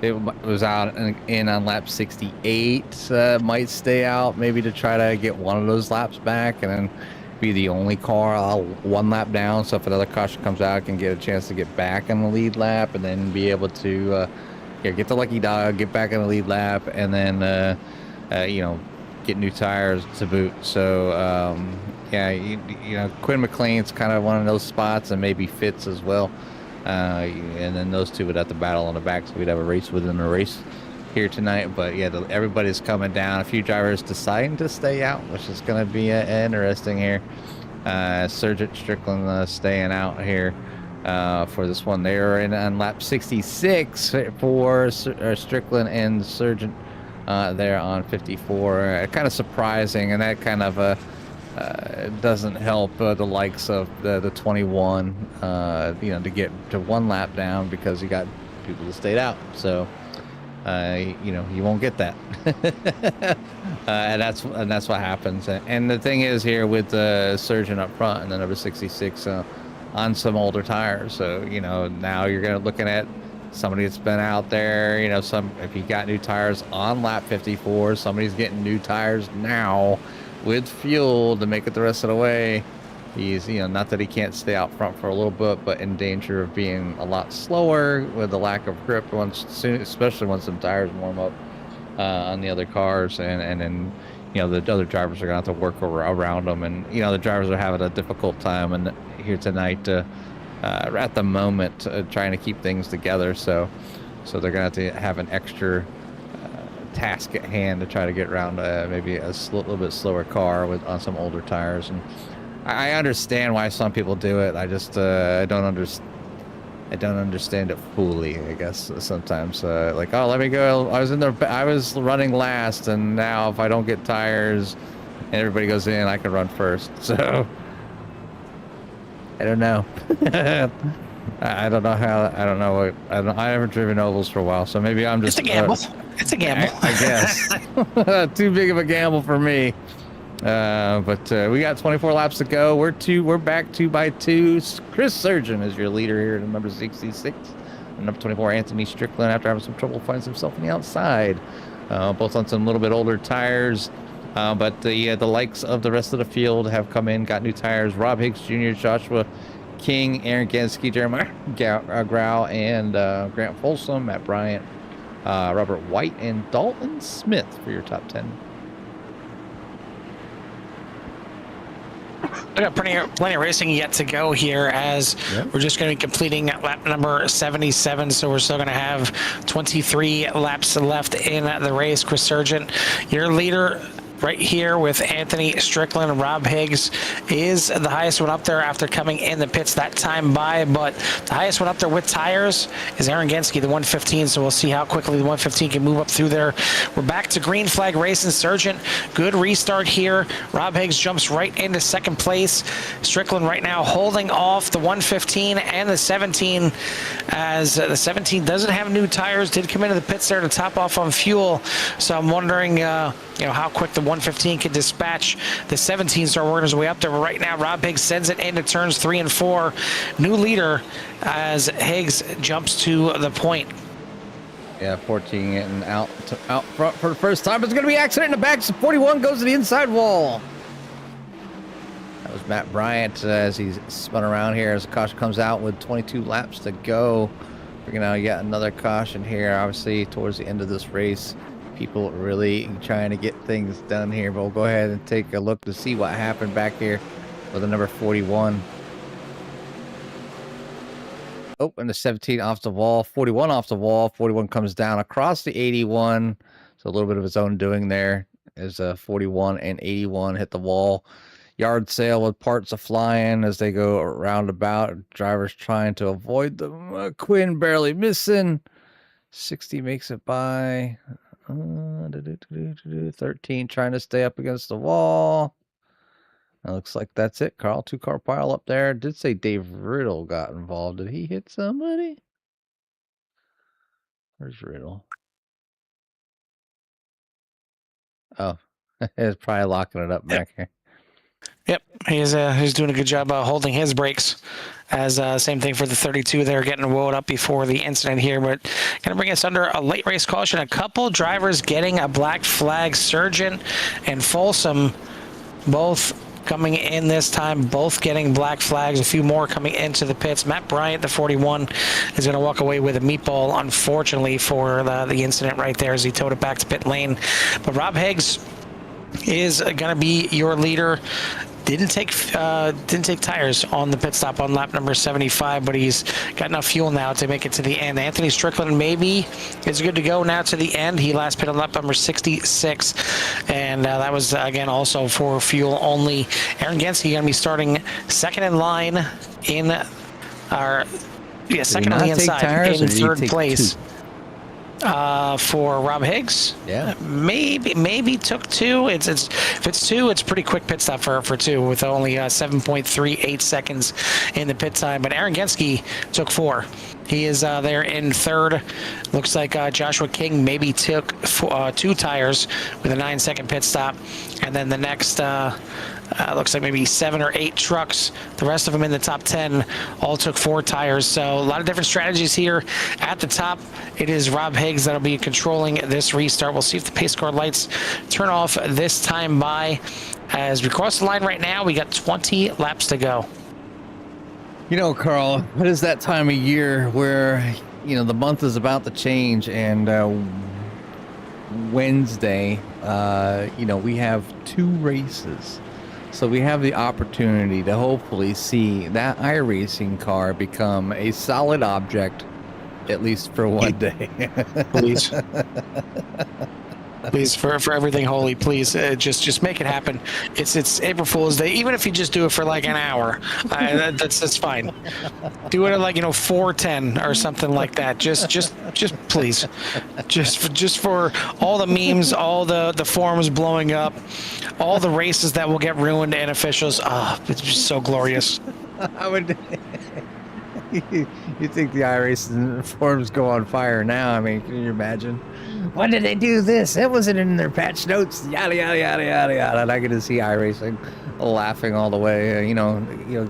it was out in on lap 68, might stay out maybe to try to get one of those laps back and then be the only car one lap down. So if another caution comes out, can get a chance to get back on the lead lap and then be able to get the lucky dog, get back on the lead lap, and then get new tires to boot. So yeah, Quinn McLean's kind of one of those spots, and maybe Fitz as well. And then those two would have to battle on the back, so we'd have a race within a race here tonight. But yeah, everybody's coming down. A few drivers deciding to stay out, which is going to be interesting here. Sergeant Strickland staying out here for this one. They are in on lap 66 for Strickland and Sergeant there on 54. Kind of surprising, and that kind of doesn't help the likes of the 21, to get to one lap down because you got people that stayed out. So you won't get that. And that's what happens. And the thing is here with the Surgeon up front and the number 66 on some older tires. So, now you're looking at somebody that's been out there, if you got new tires on lap 54, somebody's getting new tires now with fuel to make it the rest of the way. He's, not that he can't stay out front for a little bit, but in danger of being a lot slower with the lack of grip especially once some tires warm up on the other cars, and then the other drivers are gonna have to work around them, and the drivers are having a difficult time and here tonight at the moment trying to keep things together. So they're gonna have to have an extra task at hand to try to get around maybe a little bit slower car on some older tires. And I understand why some people do it. I just I don't understand it fully, I guess, sometimes. Like, oh, let me go. I was running last, and now if I don't get tires and everybody goes in, I can run first. So I don't know. I don't know how. I don't know what. I haven't driven ovals for a while, so maybe I'm just. It's a gamble. It's a gamble. I guess. Too big of a gamble for me. But we got 24 laps to go. We're back 2 by 2. Chris Surgeon is your leader here at number 66. And number 24, Anthony Strickland, after having some trouble, finds himself on the outside. Both on some little bit older tires. But the likes of the rest of the field have come in, got new tires. Rob Hicks Jr., Joshua King, Aaron Gansky, Jeremiah Grau, and Grant Folsom, Matt Bryant, Robert White, and Dalton Smith for your top 10. We got plenty of racing yet to go here, as we're just going to be completing lap number 77. So we're still going to have 23 laps left in the race. Chris Surgeon, your leader right here with Anthony Strickland. Rob Higgs is the highest one up there after coming in the pits that time by, but the highest one up there with tires is Aaron Gensky, the 115. So we'll see how quickly the 115 can move up through there. We're back to green flag racing. Surgeon, good restart here. Rob Higgs jumps right into second place. Strickland right now holding off the 115 and the 17, as the 17 doesn't have new tires, did come into the pits there to top off on fuel. So I'm wondering how quick the 115 can dispatch the 17. Start working his way up there. But right now, Rob Higgs sends it into turns 3 and 4. New leader as Higgs jumps to the point. Yeah, 14 getting out front for the first time. It's going to be accident in the back. So 41 goes to the inside wall. That was Matt Bryant as he's spun around here as the caution comes out with 22 laps to go. We're going to get another caution here, obviously, towards the end of this race. People really trying to get things done here, but we'll go ahead and take a look to see what happened back here with the number 41. Oh, and the 17 off the wall, 41 off the wall. 41 comes down across the 81. So a little bit of his own doing there as 41 and 81 hit the wall. Yard sale with parts of flying as they go roundabout. Drivers trying to avoid them. Quinn barely missing. 60 makes it by. 13 trying to stay up against the wall. It looks like that's it, Carl. 2-car pile up there. Did say Dave Riddle got involved. Did he hit somebody? Where's Riddle? Oh, he's probably locking it up back here. Yep, he's doing a good job holding his brakes. As same thing for the 32 there, getting woed up before the incident here, but going to bring us under a late race caution. A couple drivers getting a black flag. Surgeon and Folsom both coming in this time, both getting black flags. A few more coming into the pits. Matt Bryant, the 41, is going to walk away with a meatball, unfortunately, for the incident right there as he towed it back to pit lane. But Rob Higgs is going to be your leader. Didn't take tires on the pit stop on lap number 75, but he's got enough fuel now to make it to the end. Anthony Strickland maybe is good to go now to the end. He last pit on lap number 66, and that was again also for fuel only. Aaron Gensky going to be starting second in line in our second on the inside in third place. For Rob Higgs, Yeah. maybe took two. It's if it's two, it's pretty quick pit stop for two with only 7.38 seconds in the pit time. But Aaron Genske took four. He is there in third. Looks like Joshua King maybe took two tires with a 9-second pit stop, and then the next. Looks like maybe 7 or 8 trucks. The rest of them in the top 10 all took 4 tires. So a lot of different strategies here. At the top, it is Rob Higgs that'll be controlling this restart. We'll see if the pace car lights turn off this time by. As we cross the line right now, we got 20 laps to go. You know, Carl, what is that time of year where, the month is about to change, and Wednesday, we have 2 races. So we have the opportunity to hopefully see that iRacing car become a solid object, at least for one day. Please. Please, for everything holy, please, just make it happen. It's April Fool's Day. Even if you just do it for like an hour, that's fine. Do it at like 4:10 or something like that. Just please, just for all the memes, all the forums blowing up, all the races that will get ruined and officials. It's just so glorious. I would. You think the iRacing forums go on fire now? I mean, can you imagine? Why did they do this? It wasn't in their patch notes. Yada yada yada yada yada. And I get to see iRacing laughing all the way.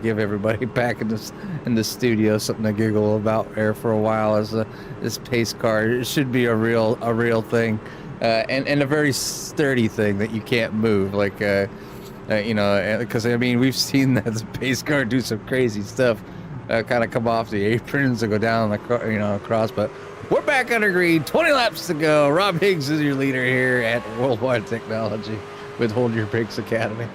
Give everybody back in the studio something to giggle about there for a while. As this pace car, it should be a real thing, and a very sturdy thing that you can't move. Because we've seen that the pace car do some crazy stuff. Kind of come off the aprons and go down across, but we're back under green. 20 laps to go. Rob Higgs is your leader here at Worldwide Technology with Hold Your Brakes Academy.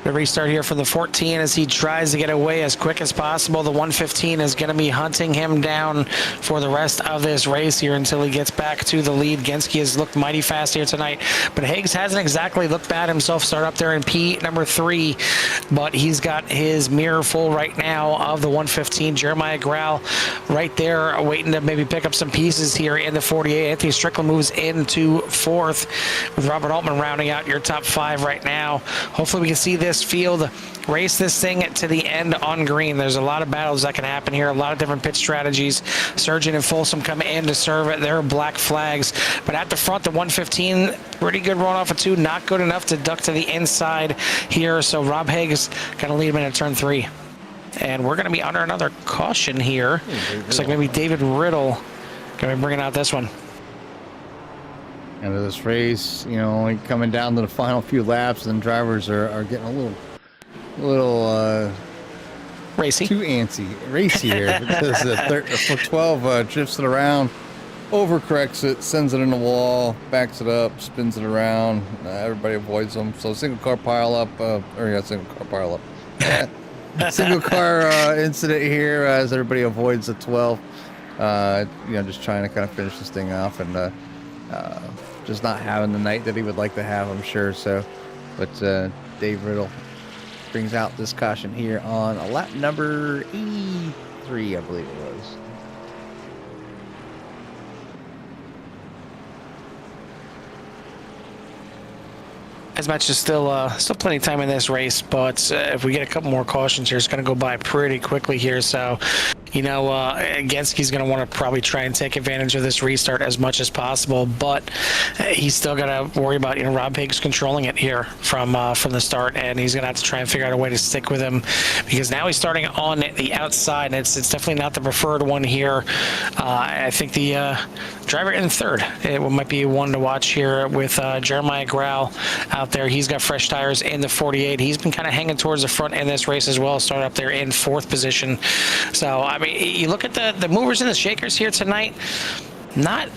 The restart here for the 14 as he tries to get away as quick as possible. The 115 is going to be hunting him down for the rest of this race here until he gets back to the lead. Genske has looked mighty fast here tonight, but Higgs hasn't exactly looked bad himself. Start up there in P number 3, but he's got his mirror full right now of the 115. Jeremiah Grau right there waiting to maybe pick up some pieces here in the 48. Anthony Strickland moves into 4th with Robert Altman rounding out your top 5 right now. Hopefully we can see this field race this thing to the end on green. There's a lot of battles that can happen here, a lot of different pit strategies. Surgeon and Folsom come in to serve it. They're black flags, but at the front, the 115, pretty good run off of 2, not good enough to duck to the inside here. So Rob Higgs going to lead him into turn 3, and we're going to be under another caution here. Looks like maybe David Riddle going to be bringing out this one. End of this race, only coming down to the final few laps, and drivers are getting a little racy, too racy here because the 12 drifts it around, overcorrects it, sends it in the wall, backs it up, spins it around. Everybody avoids them. So single car pile up, single car incident here as everybody avoids the 12. Just trying to kind of finish this thing off and. Just not having the night that he would like to have, I'm sure. So, but Dave Riddle brings out this caution here on lap number 83, I believe it was. As much as still plenty of time in this race, but if we get a couple more cautions here, it's going to go by pretty quickly here. So, Genske's going to want to probably try and take advantage of this restart as much as possible, but he's still going to worry about Rob Higgs controlling it here from the start, and he's going to have to try and figure out a way to stick with him because now he's starting on the outside, and it's definitely not the preferred one here. I think the driver in third, it might be one to watch here with Jeremiah Grau out there. He's got fresh tires in the 48. He's been kind of hanging towards the front in this race as well. Started up there in 4th position. So, you look at the movers and the shakers here tonight, not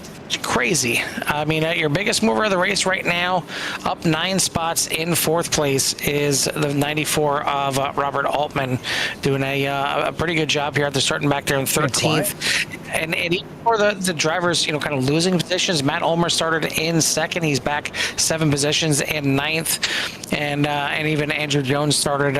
crazy. Your biggest mover of the race right now, up 9 spots in 4th place, is the 94 of Robert Altman, doing a pretty good job here after starting back there in 13th. And even for the drivers, kind of losing positions, Matt Ulmer started in second. He's back 7 positions in ninth, and even Andrew Jones started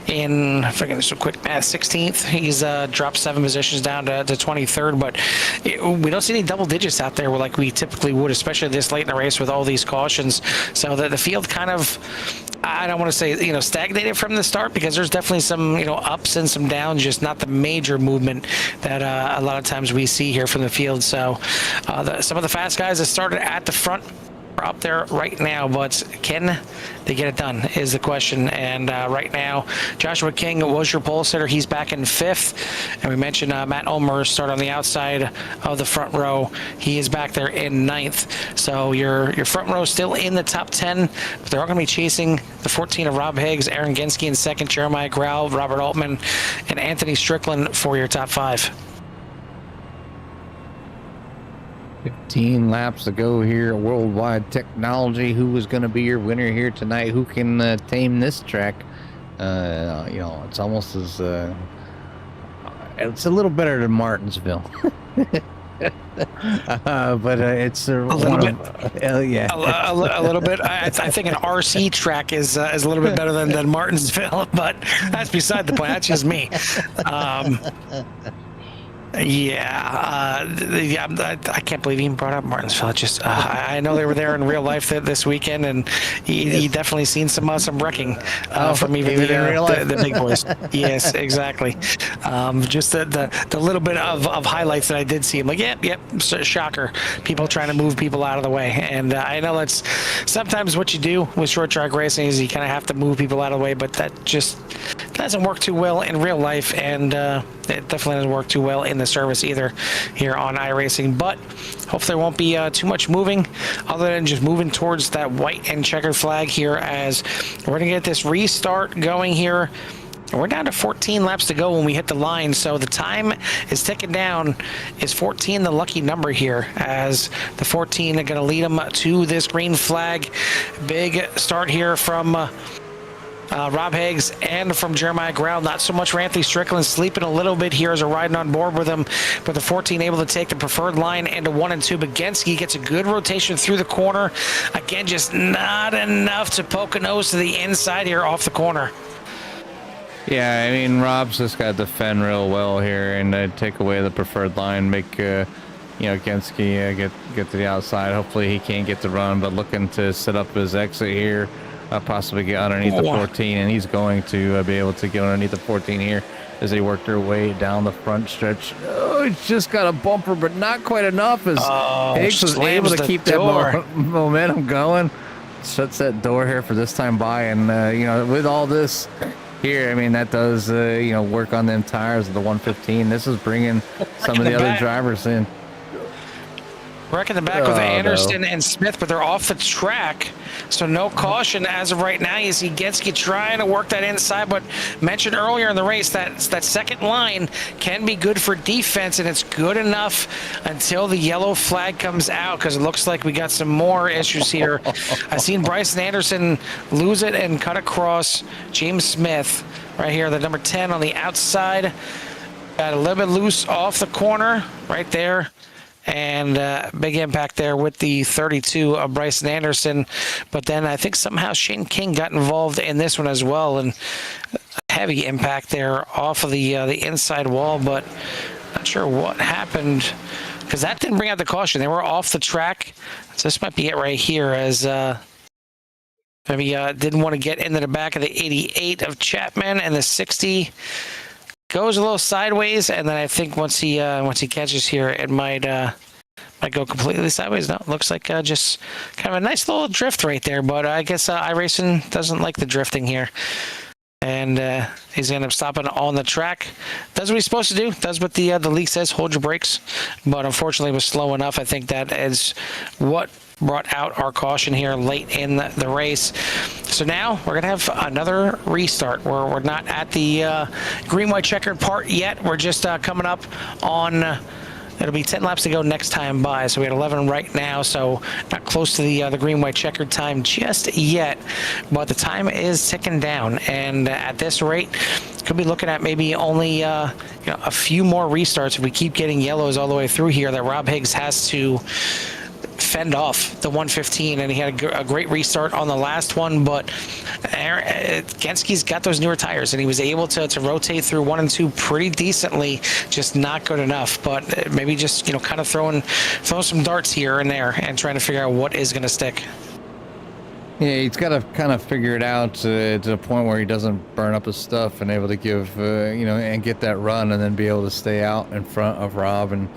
in, if I can do some quick math, 16th. He's dropped 7 positions down to 23rd, but we don't see any double digits out there like we typically would, especially this late in the race with all these cautions. So the field kind of, I don't want to say, stagnated from the start, because there's definitely some, ups and some downs, just not the major movement that a lot of times we see here from the field. So some of the fast guys that started at the front are up there right now, but can they get it done is the question. And right now, Joshua King was your pole sitter. He's back in 5th. And we mentioned Matt Ulmer started on the outside of the front row. He is back there in 9th. So your front row is still in the top 10, but they're all going to be chasing the 14 of Rob Higgs, Aaron Genske in 2nd, Jeremiah Grau, Robert Altman, and Anthony Strickland for your top 5. 15 laps to go here. Worldwide Technology. Who is going to be your winner here tonight? Who can tame this track? It's almost as it's a little better than Martinsville. But it's a little bit. Yeah, a little bit. I think an RC track is a little bit better than Martinsville, but that's beside the point. That's just me. I can't believe he even brought up Martinsville. I know they were there in real life this weekend, and he definitely seen some wrecking from even the big boys. Yes, exactly. Just the little bit of highlights that I did see. I'm like, yep, shocker. People trying to move people out of the way, and I know that's sometimes what you do with short track racing is you kind of have to move people out of the way, but that just doesn't work too well in real life, and it definitely doesn't work too well in the service either here on iRacing. But hopefully there won't be too much moving other than just moving towards that white and checkered flag here, as we're going to get this restart going here. We're down to 14 laps to go when we hit the line, so the time is ticking down. Is 14 the lucky number here, as the 14 are going to lead them to this green flag. Big start here from Rob Higgs and from Jeremiah Grau. Not so much for Anthony Strickland, sleeping a little bit here as they're riding on board with him, but the 14 able to take the preferred line into 1 and 2. But Genske gets a good rotation through the corner. Again, just not enough to poke a nose to the inside here off the corner. Yeah, I mean, Rob's just got to defend real well here and take away the preferred line, make Genske get to the outside. Hopefully he can't get the run, but looking to set up his exit here. Possibly get underneath the 14, and he's going to be able to get underneath the 14 here as they work their way down the front stretch. Oh, it's just got a bumper, but not quite enough, as Higgs was able to keep that momentum going. Shuts that door here for this time by, and with all this here, I mean, that does work on them tires of the 115. This is bringing some of the other drivers in. Wreck in the back with Anderson and Smith, but they're off the track, so no caution as of right now. You see Genske trying to work that inside, but mentioned earlier in the race that second line can be good for defense, and it's good enough until the yellow flag comes out, because it looks like we got some more issues here. I've seen Bryson Anderson lose it and cut across James Smith right here, the number 10 on the outside. Got a little bit loose off the corner right there. And big impact there with the 32 of Bryson Anderson. But then I think somehow Shane King got involved in this one as well, and heavy impact there off of the inside wall. But not sure what happened, because that didn't bring out the caution. They were off the track. So this might be it right here, as maybe didn't want to get into the back of the 88 of Chapman, and the 60 goes a little sideways, and then I think once he catches here, it might go completely sideways. No, it looks like just kind of a nice little drift right there, but I guess iRacing doesn't like the drifting here, and he's going to end up stopping on the track. Does what he's supposed to do, does what the league says, hold your brakes, but unfortunately was slow enough. I think that is what brought out our caution here late in the race. So now we're gonna have another restart. We're not at the green white checkered part yet. We're just coming up on It'll be 10 laps to go next time by. So we had 11 right now, so not close to the green white checkered time just yet. But the time is ticking down, and at this rate, could be looking at maybe only a few more restarts if we keep getting yellows all the way through here. That Rob Higgs has to fend off the 115, and he had a great restart on the last one, but Genski's got those newer tires, and he was able to rotate through 1 and 2 pretty decently, just not good enough. But maybe just kind of throwing some darts here and there and trying to figure out what is going to stick. Yeah, he's got to kind of figure it out to the point where he doesn't burn up his stuff and able to give and get that run and then be able to stay out in front of Rob. And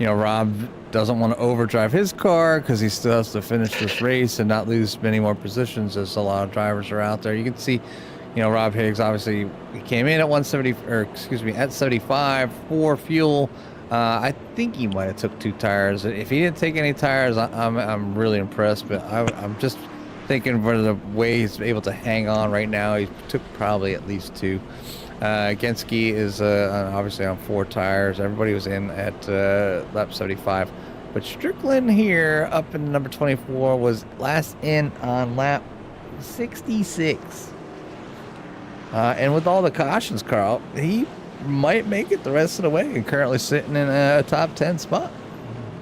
Rob doesn't want to overdrive his car because he still has to finish this race and not lose many more positions, as a lot of drivers are out there. You can see, Rob Higgs, obviously he came in at at 75 for fuel. I think he might have took 2 tires. If he didn't take any tires, I'm really impressed. But I'm just thinking for the way he's able to hang on right now, he took probably at least 2. Genski is obviously on 4 tires. Everybody was in at lap 75. But Strickland here, up in number 24, was last in on lap 66. And with all the cautions, Carl, he might make it the rest of the way and currently sitting in a top 10 spot.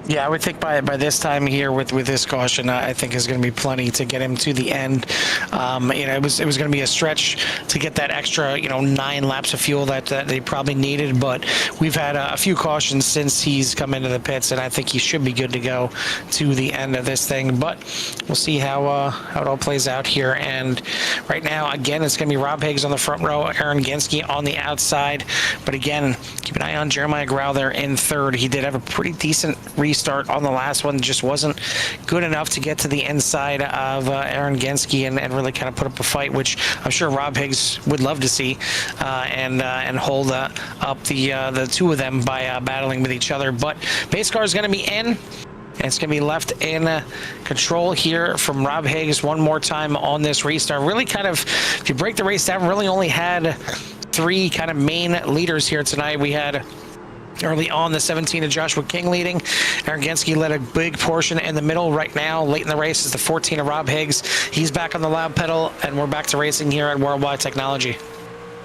Yeah, I would think by this time here with this caution, I think is going to be plenty to get him to the end. It was going to be a stretch to get that extra 9 laps of fuel that they probably needed, but we've had a few cautions since he's come into the pits, and I think he should be good to go to the end of this thing. But we'll see how it all plays out here. And right now, again, it's going to be Rob Higgs on the front row, Aaron Genski on the outside. But again, keep an eye on Jeremiah Grau there in third. He did have a pretty decent restart on the last one, just wasn't good enough to get to the inside of Aaron Genski and really kind of put up a fight, which I'm sure Rob Higgs would love to see, and hold up the two of them by battling with each other. But pace car is going to be in, and it's going to be left in control here from Rob Higgs one more time on this restart. Really kind of, if you break the race down, really only had 3 kind of main leaders here tonight. We had early on the 17 of Joshua King leading. Aaron Genski led a big portion in the middle. Right now, late in the race, is the 14 of Rob Higgs. He's back on the loud pedal, and we're back to racing here at Worldwide Technology.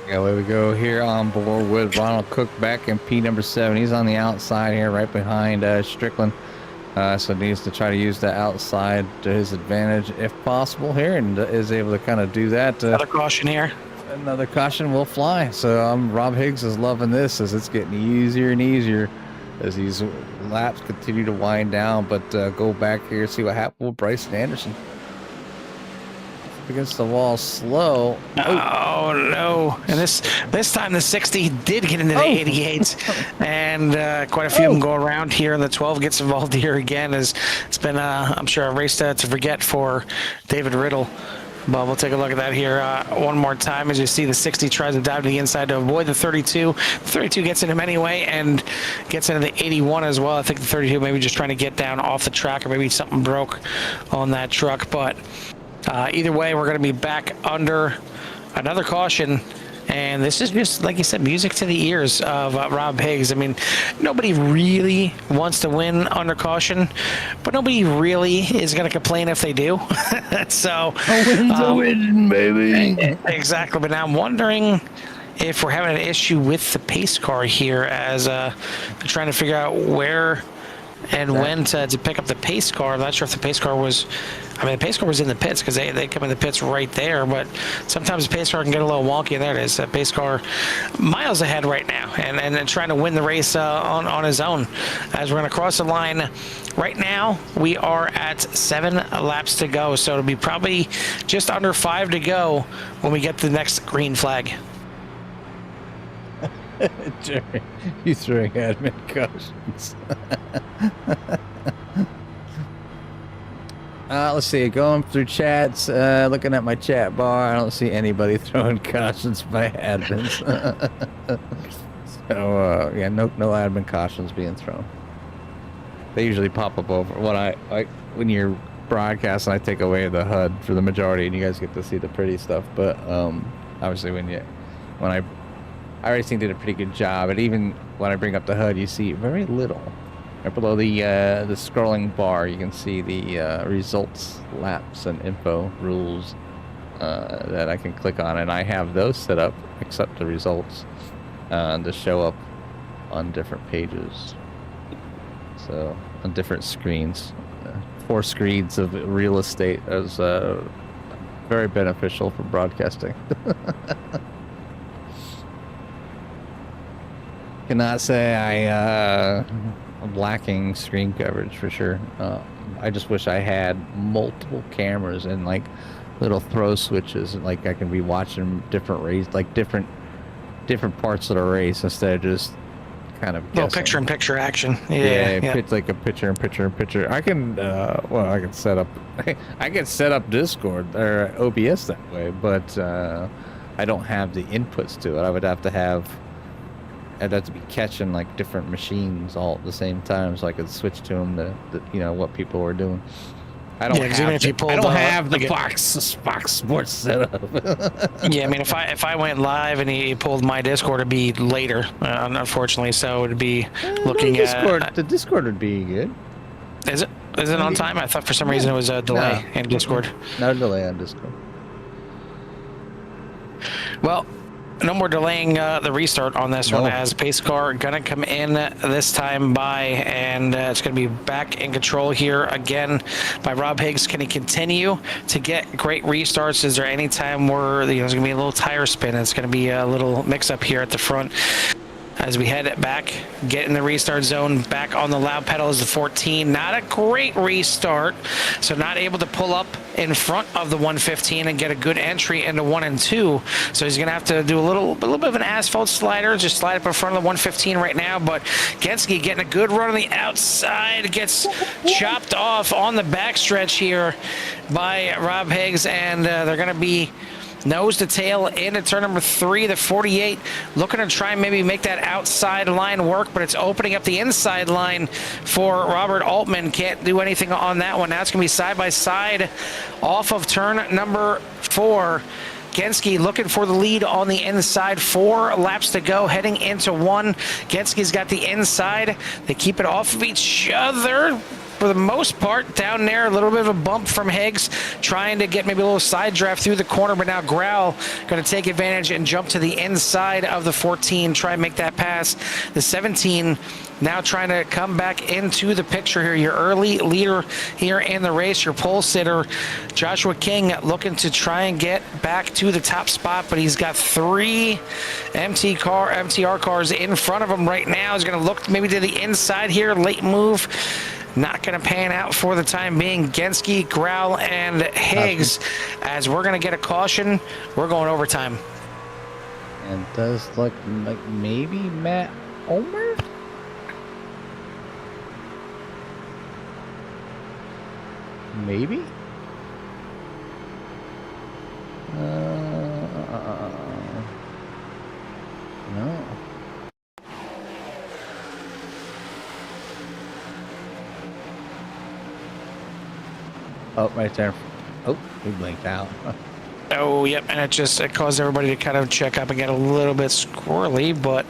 Yeah, away we go here on board with Ronald Cook back in P number 7. He's on the outside here, right behind Strickland. So needs to try to use the outside to his advantage if possible here, and is able to kind of do that. Another caution here. Another caution will fly. So Rob Higgs is loving this as it's getting easier and easier as these laps continue to wind down. But go back here, see what happened with Bryson Anderson. Against the wall slow. Oh no. And this time the 60 did get into the 88, and quite a few of them go around here, and the 12 gets involved here again. As it's been I'm sure a race to forget for David Riddle. But we'll take a look at that here one more time. As you see, the 60 tries to dive to the inside to avoid the 32. The 32 gets in him anyway and gets into the 81 as well. I think the 32 maybe just trying to get down off the track, or maybe something broke on that truck. But either way, we're going to be back under another caution. And this is just, like you said, music to the ears of Rob Higgs. I mean, nobody really wants to win under caution, but nobody really is going to complain if they do. So, a win's a win, baby. Exactly. But now I'm wondering if we're having an issue with the pace car here, as they're trying to figure out where and when to pick up the pace car. I'm not sure if the pace car was, the pace car was in the pits, because they come in the pits right there, but sometimes the pace car can get a little wonky. There it is. The pace car miles ahead right now, and trying to win the race on his own. As we're going to cross the line right now, we are at 7 laps to go, so it'll be probably just under 5 to go when we get to the next green flag. Jerry, you throwing admin cautions. Let's see, going through chats, looking at my chat bar, I don't see anybody throwing cautions by admins. So, yeah, no admin cautions being thrown. They usually pop up over when you're broadcasting. I take away the HUD for the majority, and you guys get to see the pretty stuff. But obviously, when iRacing did a pretty good job, and even when I bring up the HUD, you see very little Right below the scrolling bar, you can see the results, laps, and info rules that I can click on, and I have those set up, except the results, to show up on different pages. So on different screens, 4 screens of real estate is very beneficial for broadcasting. Cannot say I'm lacking screen coverage for sure. I just wish I had multiple cameras and like little throw switches, like I can be watching different race, like different parts of the race instead of just kind of guessing. Well, picture-in-picture action. It's like a picture-in-picture. I can I can set up Discord or OBS that way, but I don't have the inputs to it. I'd have to be catching like different machines all at the same time, so I could switch to them to what people were doing. I don't have the Fox Sports setup. Yeah, I mean, if I went live and he pulled my Discord, it'd be later, unfortunately. So it'd be looking at the Discord would be good. Is it on time? I thought for some reason it was a delay in Discord. No delay on Discord. Well, no more delaying the restart on this one, as pace car gonna come in this time by, and it's gonna be back in control here again by Rob Higgs. Can he continue to get great restarts? Is there any time where there's gonna be a little tire spin? It's gonna be a little mix up here at the front as we head back, get in the restart zone. Back on the loud pedal is the 14. Not a great restart, so not able to pull up in front of the 115 and get a good entry into 1 and 2. So he's gonna have to do a little bit of an asphalt slider, just slide up in front of the 115 right now. But Genski getting a good run on the outside, gets chopped off on the backstretch here by Rob Higgs, and they're gonna be nose to tail into turn number 3. The 48 looking to try and maybe make that outside line work, but it's opening up the inside line for Robert Altman. Can't do anything on that one. Now it's going to be side by side off of turn number 4. Genski looking for the lead on the inside. 4 laps to go, heading into 1. Genski's got the inside. They keep it off of each other for the most part. Down there, a little bit of a bump from Higgs, trying to get maybe a little side draft through the corner, but now Growl going to take advantage and jump to the inside of the 14, try and make that pass. The 17 now trying to come back into the picture here. Your early leader here in the race, your pole sitter, Joshua King, looking to try and get back to the top spot, but he's got 3 MTR cars in front of him right now. He's going to look maybe to the inside here, late move. Not going to pan out for the time being. Genski, Growl, and Higgs, as we're going to get a caution. We're going overtime. And does look like maybe Matt Omer? Maybe? No. Oh, right there. Oh, we blinked out. Oh, yep, and it caused everybody to kind of check up and get a little bit squirrely, but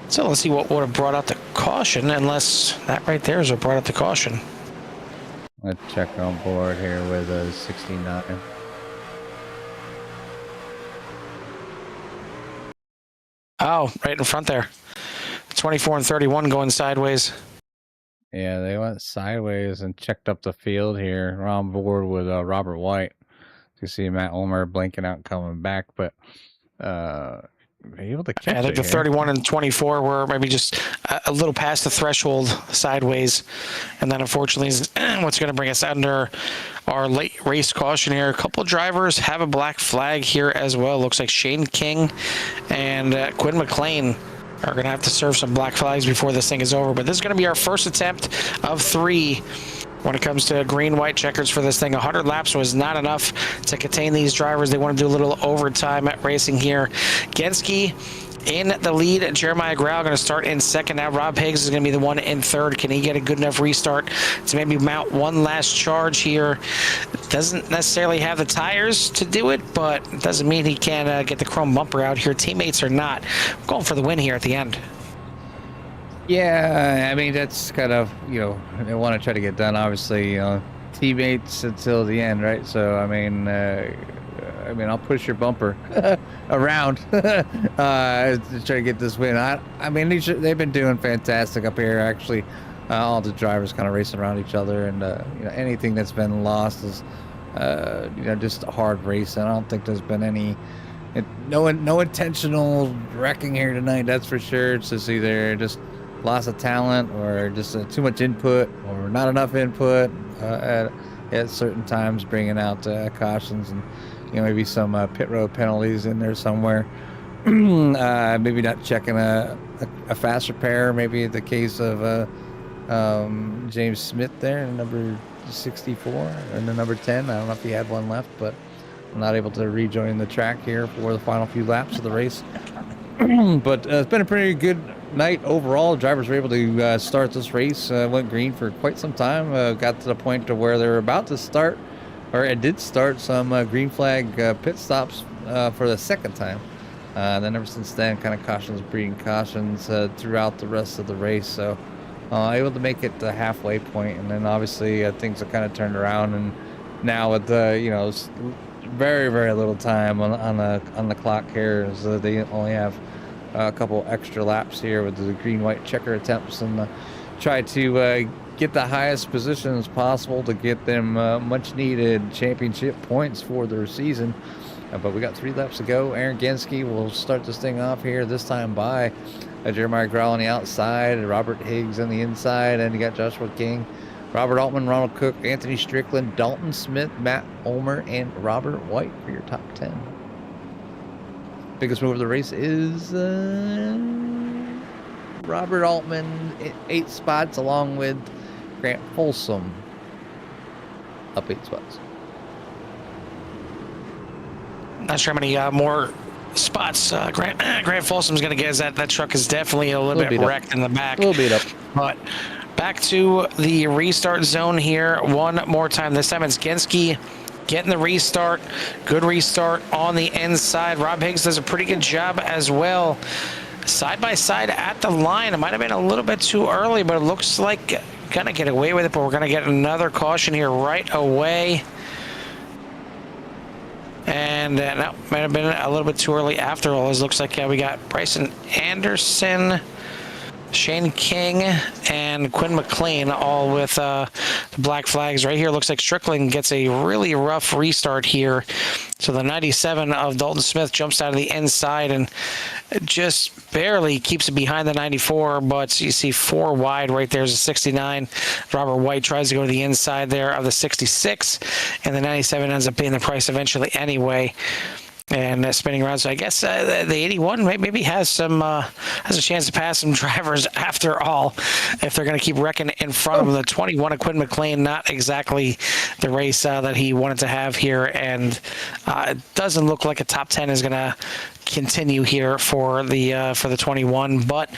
so let's see what would have brought out the caution, unless that right there is what brought out the caution. Let's check on board here with a 69. Oh, right in front there. 24 and 31 going sideways. Yeah, they went sideways and checked up the field here. We're on board with Robert White. You see Matt Ulmer blinking out and coming back, but able to catch I think the 31 and 24 were maybe just a little past the threshold sideways. And then unfortunately is what's going to bring us under our late race caution here. A couple drivers have a black flag here as well. Looks like Shane King and Quinn McLean are going to have to serve some black flags before this thing is over. But this is going to be our first attempt of 3 when it comes to green-white checkers for this thing. 100 laps was not enough to contain these drivers. They want to do a little overtime at racing here. Genski in the lead. Jeremiah Grau going to start in second. Now Rob Higgs is going to be the one in third. Can he get a good enough restart to maybe mount one last charge here? Doesn't necessarily have the tires to do it, but it doesn't mean he can get the chrome bumper out here. Teammates are not. We're going for the win here at the end. Yeah, I mean that's kind of they want to try to get done. Obviously, teammates until the end, right? So I mean I'll push your bumper around to try to get this win. I mean they've been doing fantastic up here. Actually, all the drivers kind of racing around each other, and anything that's been lost is just hard racing. I don't think there's been no intentional wrecking here tonight. That's for sure. It's just either just loss of talent or just too much input or not enough input at certain times, bringing out cautions and maybe some pit road penalties in there somewhere. Maybe not checking a fast repair. Maybe the case of James Smith there, number 64, and the number 10. I don't know if he had one left, but I'm not able to rejoin the track here for the final few laps of the race. But it's been a pretty good night overall. The drivers were able to start this race, went green for quite some time, got to the point to where they were about to start, or it did start some green flag pit stops for the second time. Then ever since then, kind of cautions breeding cautions throughout the rest of the race. So able to make it the halfway point, and then obviously things have kind of turned around, and now with very, very little time on the clock here, so they only have a couple extra laps here with the green-white checker attempts, and try to get the highest positions possible to get them much-needed championship points for their season. But we got 3 laps to go. Aaron Genske will start this thing off here, this time by Jeremiah Grau on the outside, Robert Higgs on the inside, and you got Joshua King, Robert Altman, Ronald Cook, Anthony Strickland, Dalton Smith, Matt Ulmer, and Robert White for your top 10. Biggest move of the race is Robert Altman, 8 spots, along with Grant Folsom, up 8 spots. Not sure how many more spots Grant Folsom's going to get, as that truck is definitely a little bit wrecked in the back. A little beat up. But back to the restart zone here one more time. This time it's Genske getting the restart. Good restart on the inside. Rob Higgs does a pretty good job as well. Side by side at the line. It might have been a little bit too early, but it looks like gonna get away with it. But we're gonna get another caution here right away. And no, might have been a little bit too early after all. It looks like we got Bryson Anderson, Shane King, and Quinn McLean all with the black flags right here. Looks like Strickland gets a really rough restart here. So the 97 of Dalton Smith jumps out of the inside and just barely keeps it behind the 94, but you see 4 wide right there's a 69. Robert White tries to go to the inside there of the 66, and the 97 ends up paying the price eventually anyway. And spinning around, so I guess the 81 maybe has a chance to pass some drivers after all, if they're going to keep wrecking in front of him. The 21 of Quinn McLean, not exactly the race that he wanted to have here, and it doesn't look like a top 10 is going to continue here for the 21. But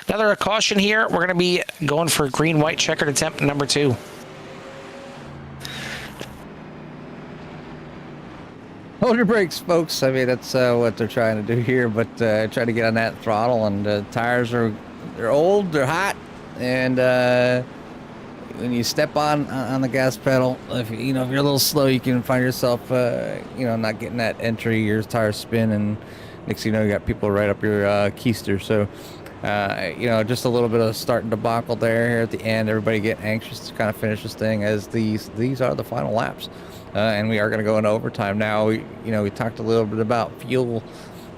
another caution here. We're going to be going for green-white checkered attempt number 2. Hold your brakes, folks. I mean, that's what they're trying to do here, but try to get on that throttle, and tires they're old, they're hot, and when you step on the gas pedal, if you're a little slow, you can find yourself not getting that entry, your tires spin, and next thing you know, you got people right up your keister. So just a little bit of starting debacle there here at the end. Everybody getting anxious to kind of finish this thing, as these are the final laps. And we are going to go into overtime now. We talked a little bit about fuel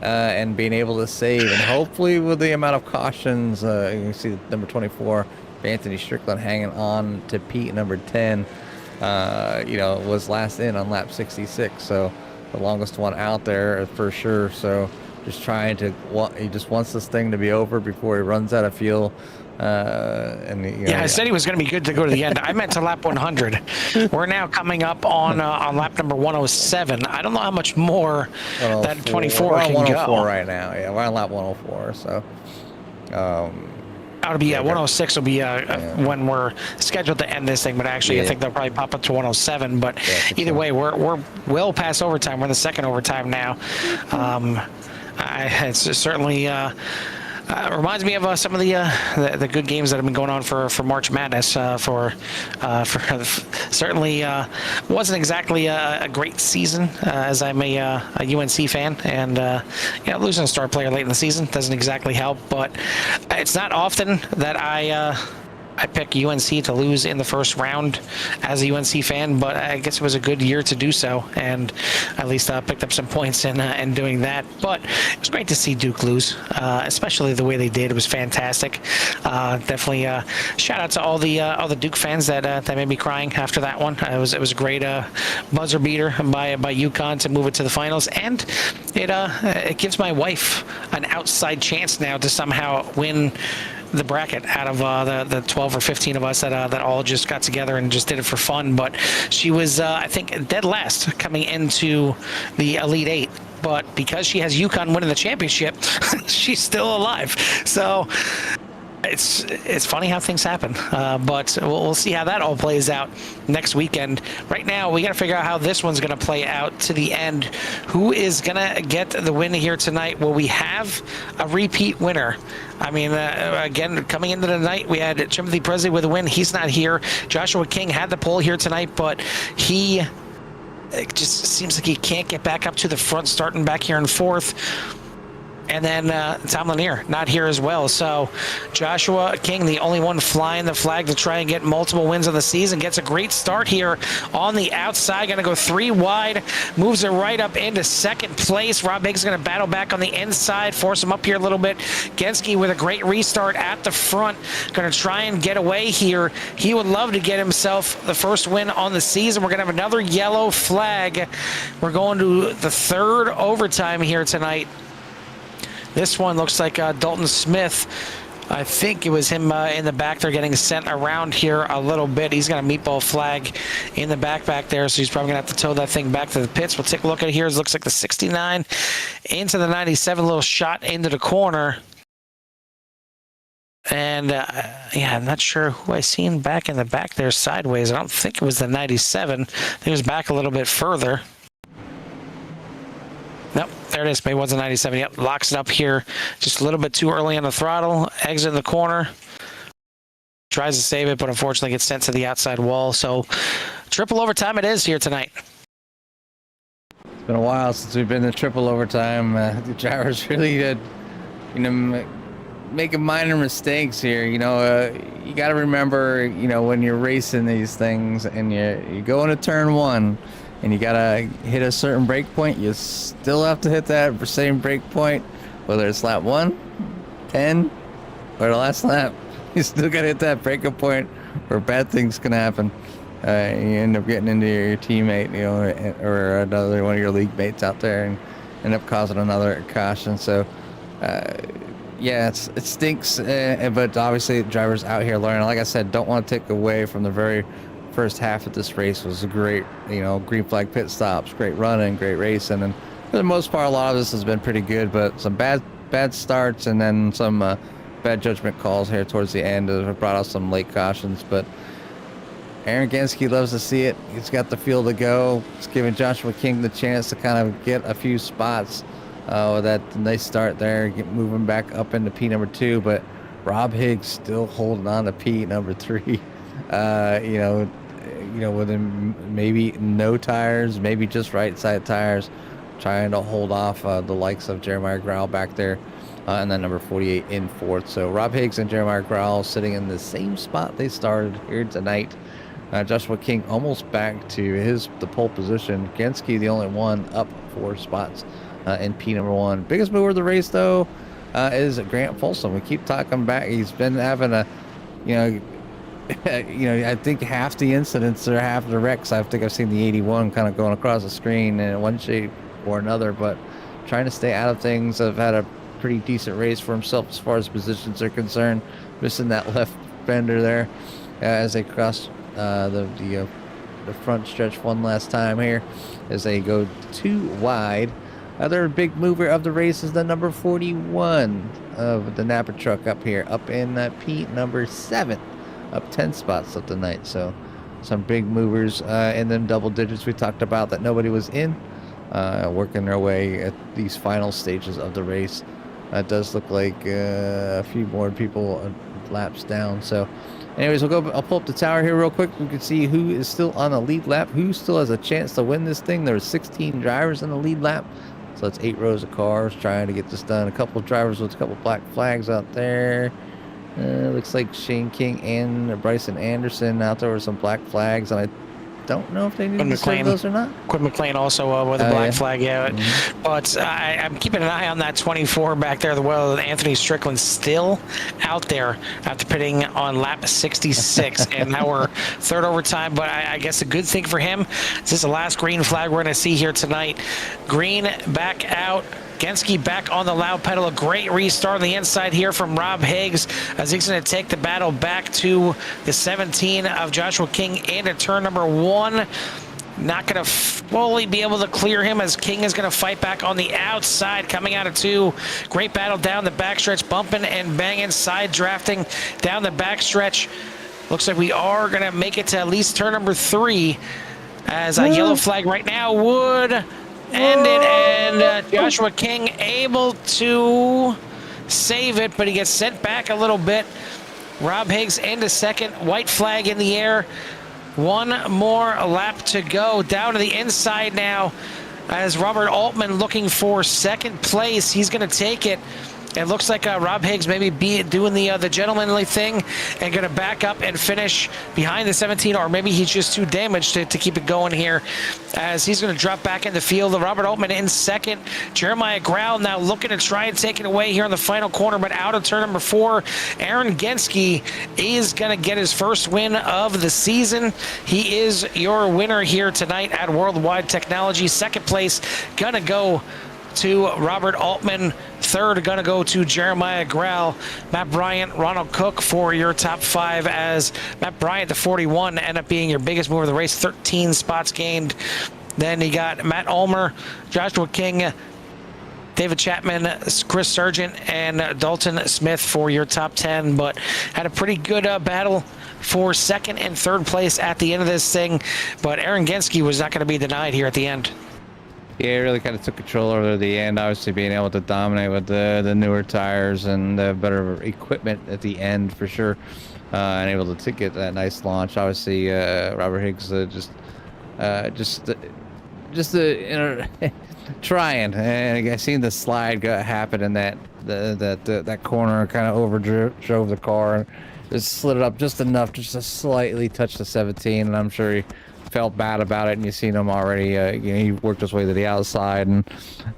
and being able to save, and hopefully with the amount of cautions, you can see number 24, Anthony Strickland, hanging on to Pete, number 10, was last in on lap 66, so the longest one out there for sure. So just he just wants this thing to be over before he runs out of fuel. I said he was going to be good to go to the end. I meant to lap 100. We're now coming up on lap number 107. I don't know how much more that 24 we're on can 104 go. right now. Yeah, we're on lap 104. So, that'll be 106 will be when we're scheduled to end this thing. But actually, I think they'll probably pop up to 107. But either way, we're well past overtime. We're in the second overtime now. It's certainly Reminds me of some of the good games that have been going on for March Madness. Certainly wasn't exactly a great season, as I'm a UNC fan, and losing a star player late in the season doesn't exactly help. But it's not often that I pick UNC to lose in the first round as a UNC fan, but I guess it was a good year to do so, and at least picked up some points in doing that. But it was great to see Duke lose, especially the way they did. It was fantastic. Definitely shout out to all the Duke fans that made me crying after that one. It was a great buzzer beater by UConn to move it to the finals, and it gives my wife an outside chance now to somehow win the bracket out of the 12 or 15 of us that all just got together and just did it for fun. But she was, I think, dead last coming into the Elite Eight. But because she has UConn winning the championship, she's still alive. So it's funny how things happen, but we'll see how that all plays out next weekend. Right now, we got to figure out how this one's going to play out to the end. Who is going to get the win here tonight? Will we have a repeat winner? I mean, again, coming into the night, we had Timothy Presley with a win. He's not here. Joshua King had the pole here tonight, but it just seems like he can't get back up to the front, starting back here in fourth. And then Tom Lanier not here as well. So Joshua King, the only one flying the flag to try and get multiple wins of the season, gets a great start here on the outside. Going to go 3 wide, moves it right up into second place. Rob Higgs going to battle back on the inside, force him up here a little bit. Genske with a great restart at the front, going to try and get away here. He would love to get himself the first win on the season. We're going to have another yellow flag. We're going to the third overtime here tonight. This one looks like Dalton Smith. I think it was him in the back. They're getting sent around here a little bit. He's got a meatball flag in the back there, so he's probably going to have to tow that thing back to the pits. We'll take a look at it here. It looks like the 69 into the 97, little shot into the corner. And, I'm not sure who I seen back in the back there sideways. I don't think it was the 97. I think it was back a little bit further. Nope, there it is. Maybe it was a 97. Yep, locks it up here. Just a little bit too early on the throttle. Exit in the corner. Tries to save it, but unfortunately gets sent to the outside wall. So triple overtime it is here tonight. It's been a while since we've been in triple overtime. The drivers really did, making minor mistakes here. You got to remember, when you're racing these things and you go into turn one, and you gotta hit a certain break point, you still have to hit that same break point, whether it's lap 1, 10, or the last lap. You still gotta hit that breaking point, or bad things can happen. You end up getting into your teammate, or another one of your league mates out there, and end up causing another caution. So, it stinks, but obviously the drivers out here learning. Like I said, don't want to take away from the very first half of this race. Was a great, green flag pit stops, great running, great racing, and for the most part, a lot of this has been pretty good. But some bad starts, and then some bad judgment calls here towards the end have brought out some late cautions. But Aaron Genske loves to see it. He's got the field to go. It's giving Joshua King the chance to kind of get a few spots with that nice start there, moving back up into P number 2. But Rob Higgs still holding on to P number 3. With maybe no tires, maybe just right side tires, trying to hold off the likes of Jeremiah Growell back there, and then number 48 in fourth. So Rob Higgs and Jeremiah Growell sitting in the same spot they started here tonight. Joshua King almost back to the pole position. Genske the only one up 4 spots in P number 1. Biggest mover of the race though is Grant Folsom. We keep talking back. He's been having a, I think half the incidents or half the wrecks, I think I've seen the 81 kind of going across the screen in one shape or another, but trying to stay out of things. I've had a pretty decent race for himself as far as positions are concerned, missing that left fender there as they cross the front stretch one last time here as they go 2 wide. Other big mover of the race is the number 41 of the Napa truck up here, up in P number 7. Up 10 spots of the night. So some big movers in them double digits we talked about that nobody was in, working their way at these final stages of the race. It does look like a few more people laps down. So anyways, I'll pull up the tower here real quick. We can see who is still on the lead lap, who still has a chance to win this thing. There's 16 drivers in the lead lap. So it's 8 rows of cars trying to get this done. A couple of drivers with a couple black flags out there. Looks like Shane King and Bryson Anderson out there with some black flags. And I don't know if they need to serve those or not. Quinn McLean also with a black flag, yeah. Mm-hmm. But I'm keeping an eye on that 24 back there. Well, Anthony Strickland still out there after pitting on lap 66. And now we're third overtime. But I guess a good thing for him, this is the last green flag we're going to see here tonight. Green back out. Genski back on the loud pedal. A great restart on the inside here from Rob Higgs as he's going to take the battle back to the 17 of Joshua King into turn number 1. Not going to fully be able to clear him as King is going to fight back on the outside coming out of 2. Great battle down the backstretch, bumping and banging, side drafting down the backstretch. Looks like we are going to make it to at least turn number 3 as a yellow flag right now would end it, and Joshua King able to save it, but he gets sent back a little bit. Rob Higgs into second, white flag in the air. One more lap to go. Down to the inside now as Robert Altman looking for second place. He's going to take it. It looks like Rob Higgs maybe doing the gentlemanly thing and going to back up and finish behind the 17, or maybe he's just too damaged to keep it going here as he's going to drop back in the field. Robert Altman in second. Jeremiah Grau now looking to try and take it away here in the final corner, but out of turn number 4. Aaron Genski is going to get his first win of the season. He is your winner here tonight at Worldwide Technology. Second place going to go to Robert Altman. Third going to go to Jeremiah Grau. Matt Bryant, Ronald Cook for your top 5 as Matt Bryant, the 41, end up being your biggest mover of the race, 13 spots gained. Then you got Matt Ulmer, Joshua King, David Chapman, Chris Sargent, and Dalton Smith for your top 10, but had a pretty good battle for second and third place at the end of this thing, but Aaron Genski was not going to be denied here at the end. Yeah, it really kind of took control over the end, obviously being able to dominate with the newer tires and the better equipment at the end for sure, and able to get that nice launch. Obviously, Robert Higgs trying, and I seen the slide happen in that corner, kind of overdrove the car and just slid it up just enough, just to slightly touch the 17, and I'm sure he felt bad about it, and you've seen him already. He worked his way to the outside and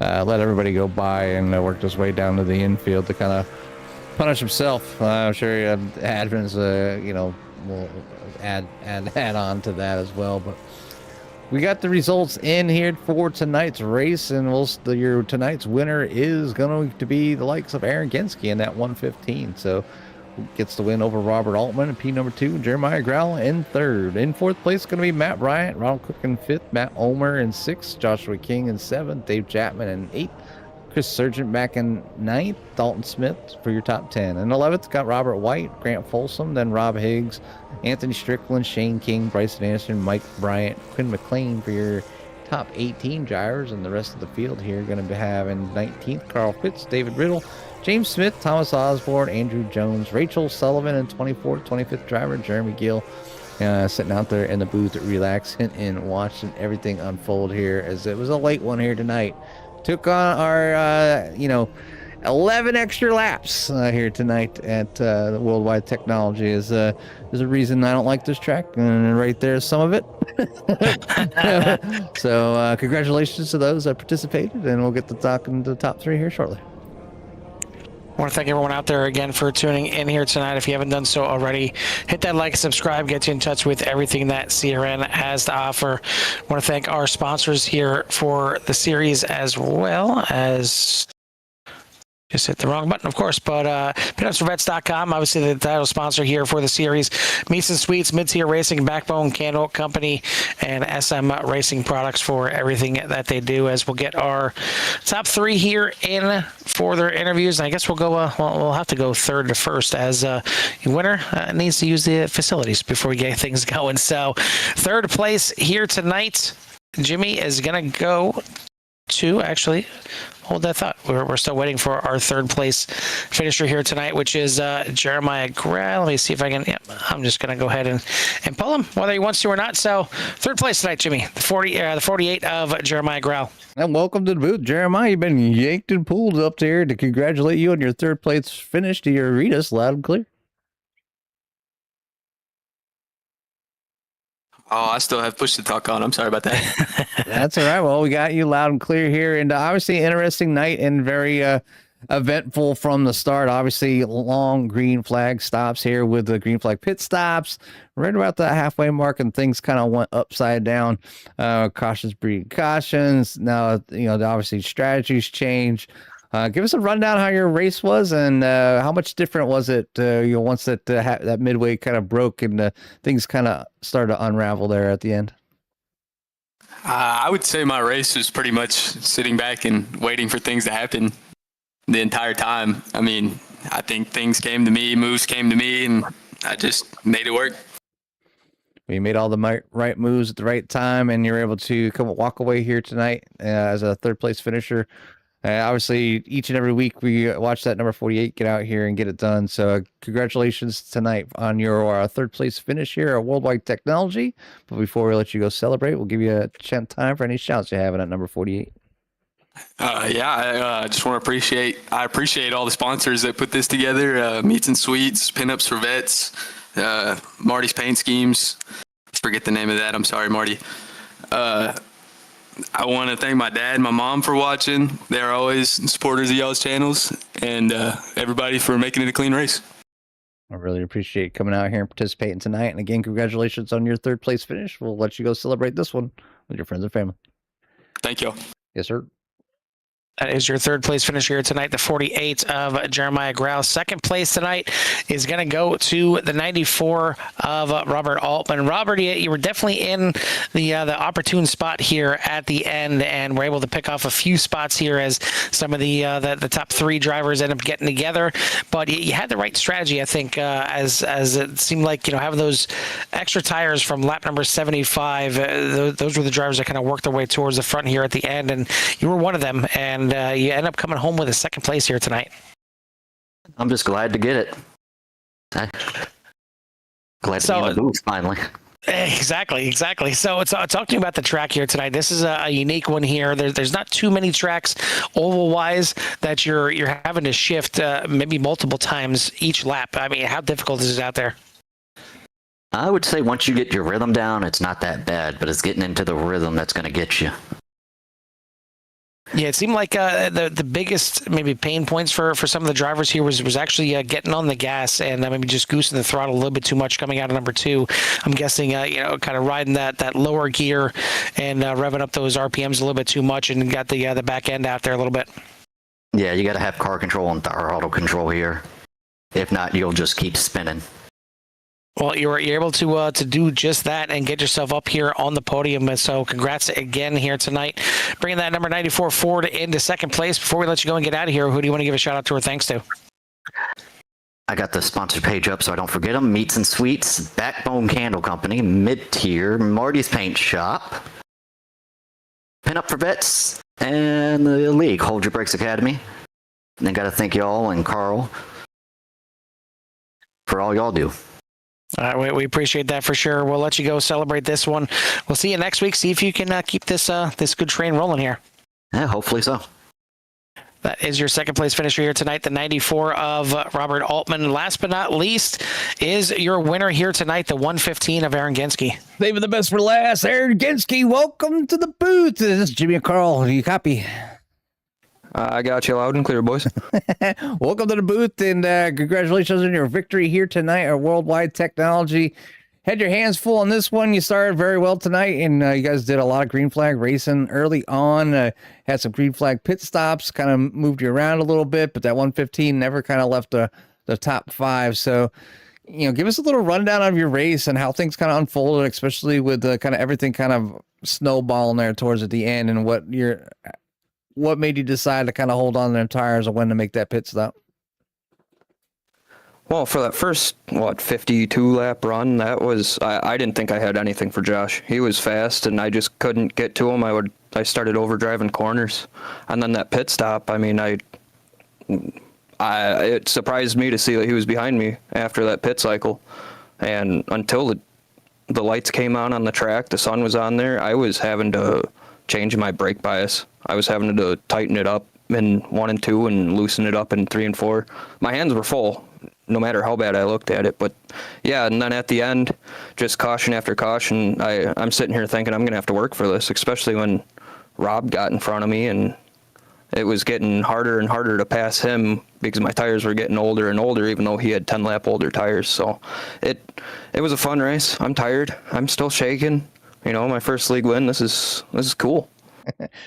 let everybody go by, and worked his way down to the infield to kind of punish himself. I'm sure admins, will add on to that as well. But we got the results in here for tonight's race, and your tonight's winner is going to be the likes of Aaron Genski in that 115. So gets the win over Robert Altman in P number 2, Jeremiah Grau in 3rd. In 4th place going to be Matt Bryant, Ronald Cook in 5th, Matt Ulmer in 6th, Joshua King in 7th, Dave Chapman in 8th, Chris Sargent back in 9th, Dalton Smith for your top 10. In 11th got Robert White, Grant Folsom, then Rob Higgs, Anthony Strickland, Shane King, Bryson Anderson, Mike Bryant, Quinn McLean for your top 18 drivers, and the rest of the field here going to have in 19th Carl Pitts, David Riddle, James Smith, Thomas Osborne, Andrew Jones, Rachel Sullivan, and 25th driver Jeremy Gill, sitting out there in the booth relaxing and watching everything unfold here, as it was a late one here tonight. Took on our 11 extra laps here tonight at Worldwide Technology. Is a reason I don't like this track, and right there is some of it. So congratulations to those that participated, and we'll get to talking to the top 3 here shortly. I want to thank everyone out there again for tuning in here tonight. If you haven't done so already, hit that like, subscribe, get you in touch with everything that CRN has to offer. I want to thank our sponsors here for the series, as well as just hit the wrong button, of course, but PinupsForVets.com, obviously the title sponsor here for the series. Meats and Sweets, Mid-Tier Racing, Backbone Candle Company, and SM Racing Products for everything that they do, as we'll get our top 3 here in for their interviews. And I guess we'll go, we'll have to go third to first, as winner needs to use the facilities before we get things going. So third place here tonight, Jimmy is going to go two, actually. Hold that thought. We're still waiting for our third place finisher here tonight, which is Jeremiah Grell. Let me see if I can. Yep, I'm just going to go ahead and pull him, whether he wants to or not. So third place tonight, Jimmy, the 48 of Jeremiah Grell. And welcome to the booth, Jeremiah. You've been yanked and pulled up there to congratulate you on your third place finish. Do you read us loud and clear? Oh, I still have push to talk on. I'm sorry about that. That's all right. Well, we got you loud and clear here, and obviously interesting night and very eventful from the start. Obviously, long green flag stops here with the green flag pit stops right about the halfway mark, and things kind of went upside down. Cautions breeding cautions. Now, obviously strategies change. Give us a rundown how your race was and how much different was it once that midway kind of broke and things kind of started to unravel there at the end. I would say my race was pretty much sitting back and waiting for things to happen the entire time. I mean, I think things came to me, moves came to me, and I just made it work. You made all the right moves at the right time, and you're able to walk away here tonight as a third place finisher. Obviously, each and every week we watch that number 48 get out here and get it done. So congratulations tonight on your third place finish here at Worldwide Technology. But before we let you go celebrate, we'll give you a chance time for any shouts you have at number 48. I just want to appreciate all the sponsors that put this together. Meats and Sweets, Pinups for Vets, Marty's Paint Schemes. Forget the name of that. I'm sorry, Marty. I want to thank my dad and my mom for watching. They're always supporters of y'all's channels, and everybody for making it a clean race. I really appreciate coming out here and participating tonight. And again, congratulations on your third place finish. We'll let you go celebrate this one with your friends and family. Thank y'all. Yes, sir. That is your third place finish here tonight, the 48 of Jeremiah Grell. Second place tonight is going to go to the 94 of Robert Altman. Robert, you were definitely in the opportune spot here at the end, and were able to pick off a few spots here as some of the top three drivers end up getting together. But you had the right strategy, I think, as it seemed like having those extra tires from lap number 75. Those were the drivers that kind of worked their way towards the front here at the end, and you were one of them. And you end up coming home with a second place here tonight. I'm just glad to get it. Glad to be in the booth finally. Exactly. So talk to me about the track here tonight. This is a unique one here. There's not too many tracks oval-wise that you're having to shift maybe multiple times each lap. I mean, how difficult is it out there? I would say once you get your rhythm down, it's not that bad, but it's getting into the rhythm that's going to get you. Yeah, it seemed like the biggest maybe pain points for some of the drivers here was actually getting on the gas and maybe just goosing the throttle a little bit too much coming out of number two. I'm guessing kind of riding that lower gear and revving up those RPMs a little bit too much and got the back end out there a little bit. Yeah, you got to have car control and throttle control here. If not, you'll just keep spinning. Well, you're able to do just that and get yourself up here on the podium. And so congrats again here tonight. Bringing that number 94 Ford into second place. Before we let you go and get out of here, who do you want to give a shout out to or thanks to? I got the sponsor page up so I don't forget them. Meats and Sweets, Backbone Candle Company, Mid-Tier, Marty's Paint Shop, Pinup for Vets, and the League, Hold Your Brakes Academy. And I got to thank y'all and Carl for all y'all do. All right, we appreciate that for sure. We'll let you go celebrate this one. We'll see you next week. See if you can keep this good train rolling here. Yeah, hopefully so. That is your second place finisher here tonight, the 94 of Robert Altman. Last but not least is your winner here tonight, the 115 of Aaron Genske. Saving the best for last. Aaron Genske, welcome to the booth. This is Jimmy and Carl. You copy? I got you loud and clear, boys. Welcome to the booth, and congratulations on your victory here tonight at Worldwide Technology. Had your hands full on this one. You started very well tonight, and you guys did a lot of green flag racing early on. Had some green flag pit stops, kind of moved you around a little bit, but that 115 never kind of left the top five. So, give us a little rundown of your race and how things kind of unfolded, especially with kind of everything kind of snowballing there towards at the end, and what made you decide to kind of hold on to them tires and when to make that pit stop? Well, for that first, 52 lap run, that was, I didn't think I had anything for Josh. He was fast and I just couldn't get to him. I started overdriving corners. And then that pit stop, I mean, it surprised me to see that he was behind me after that pit cycle. And until the lights came on the track, the sun was on there, I was having to change my brake bias. I was having to tighten it up in 1 and 2 and loosen it up in 3 and 4. My hands were full, no matter how bad I looked at it. But yeah, and then at the end, just caution after caution, I'm sitting here thinking I'm going to have to work for this, especially when Rob got in front of me and it was getting harder and harder to pass him because my tires were getting older and older, even though he had 10 lap older tires. So it was a fun race. I'm tired. I'm still shaking. You know, my first league win. This is cool.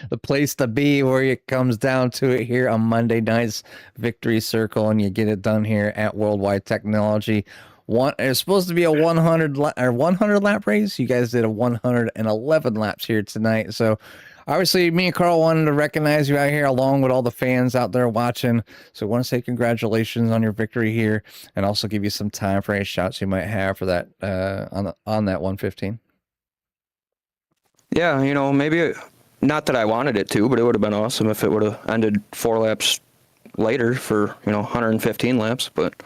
The place to be where it comes down to it here on Monday night's Victory Circle, and you get it done here at Worldwide Technology. It's supposed to be a 100 lap race. You guys did a 111 laps here tonight. So obviously me and Carl wanted to recognize you out here along with all the fans out there watching. So I want to say congratulations on your victory here and also give you some time for any shots you might have for that on that 115. Yeah, you know, maybe not that I wanted it to, but it would have been awesome if it would have ended 4 laps later for, 115 laps. But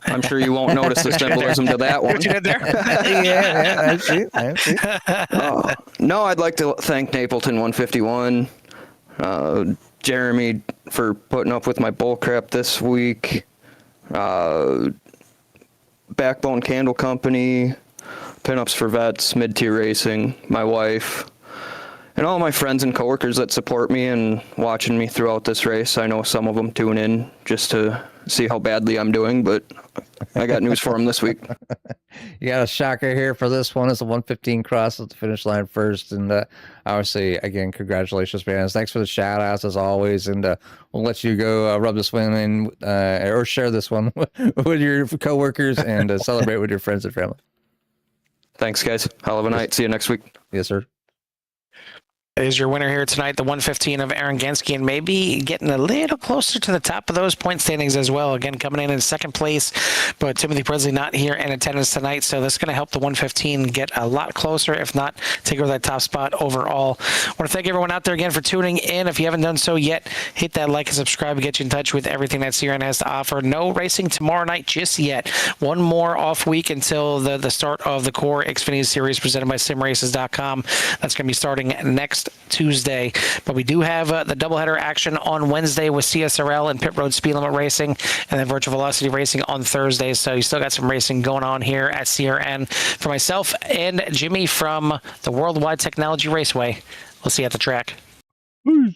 I'm sure you won't notice the symbolism to that one. What you did there? yeah, I see. No, I'd like to thank Napleton 151, Jeremy for putting up with my bull crap this week, Backbone Candle Company, Pinups for Vets, Mid-Tier Racing, my wife, and all my friends and coworkers that support me and watching me throughout this race. I know some of them tune in just to see how badly I'm doing, but I got news for them this week. You got a shocker here for this one. It's a 115 cross at the finish line first. And obviously, again, congratulations, man. Thanks for the shout outs as always. And we'll let you go rub this one in or share this one with your coworkers and celebrate with your friends and family. Thanks, guys. Hell of a night. See you next week. Yes, sir. Is your winner here tonight, the 115 of Aaron Genske, and maybe getting a little closer to the top of those point standings as well. Again, coming in second place, but Timothy Presley not here in attendance tonight, so that's going to help the 115 get a lot closer, if not take over that top spot overall. I want to thank everyone out there again for tuning in. If you haven't done so yet, hit that like and subscribe to get you in touch with everything that CRN has to offer. No racing tomorrow night just yet. One more off week until the start of the Core Xfinity Series presented by simraces.com. That's going to be starting next Tuesday, but we do have the doubleheader action on Wednesday with CSRL and Pit Road Speed Limit Racing, and then Virtual Velocity Racing on Thursday. So you still got some racing going on here at CRN. For myself and Jimmy from the Worldwide Technology Raceway, we'll see you at the track. Peace.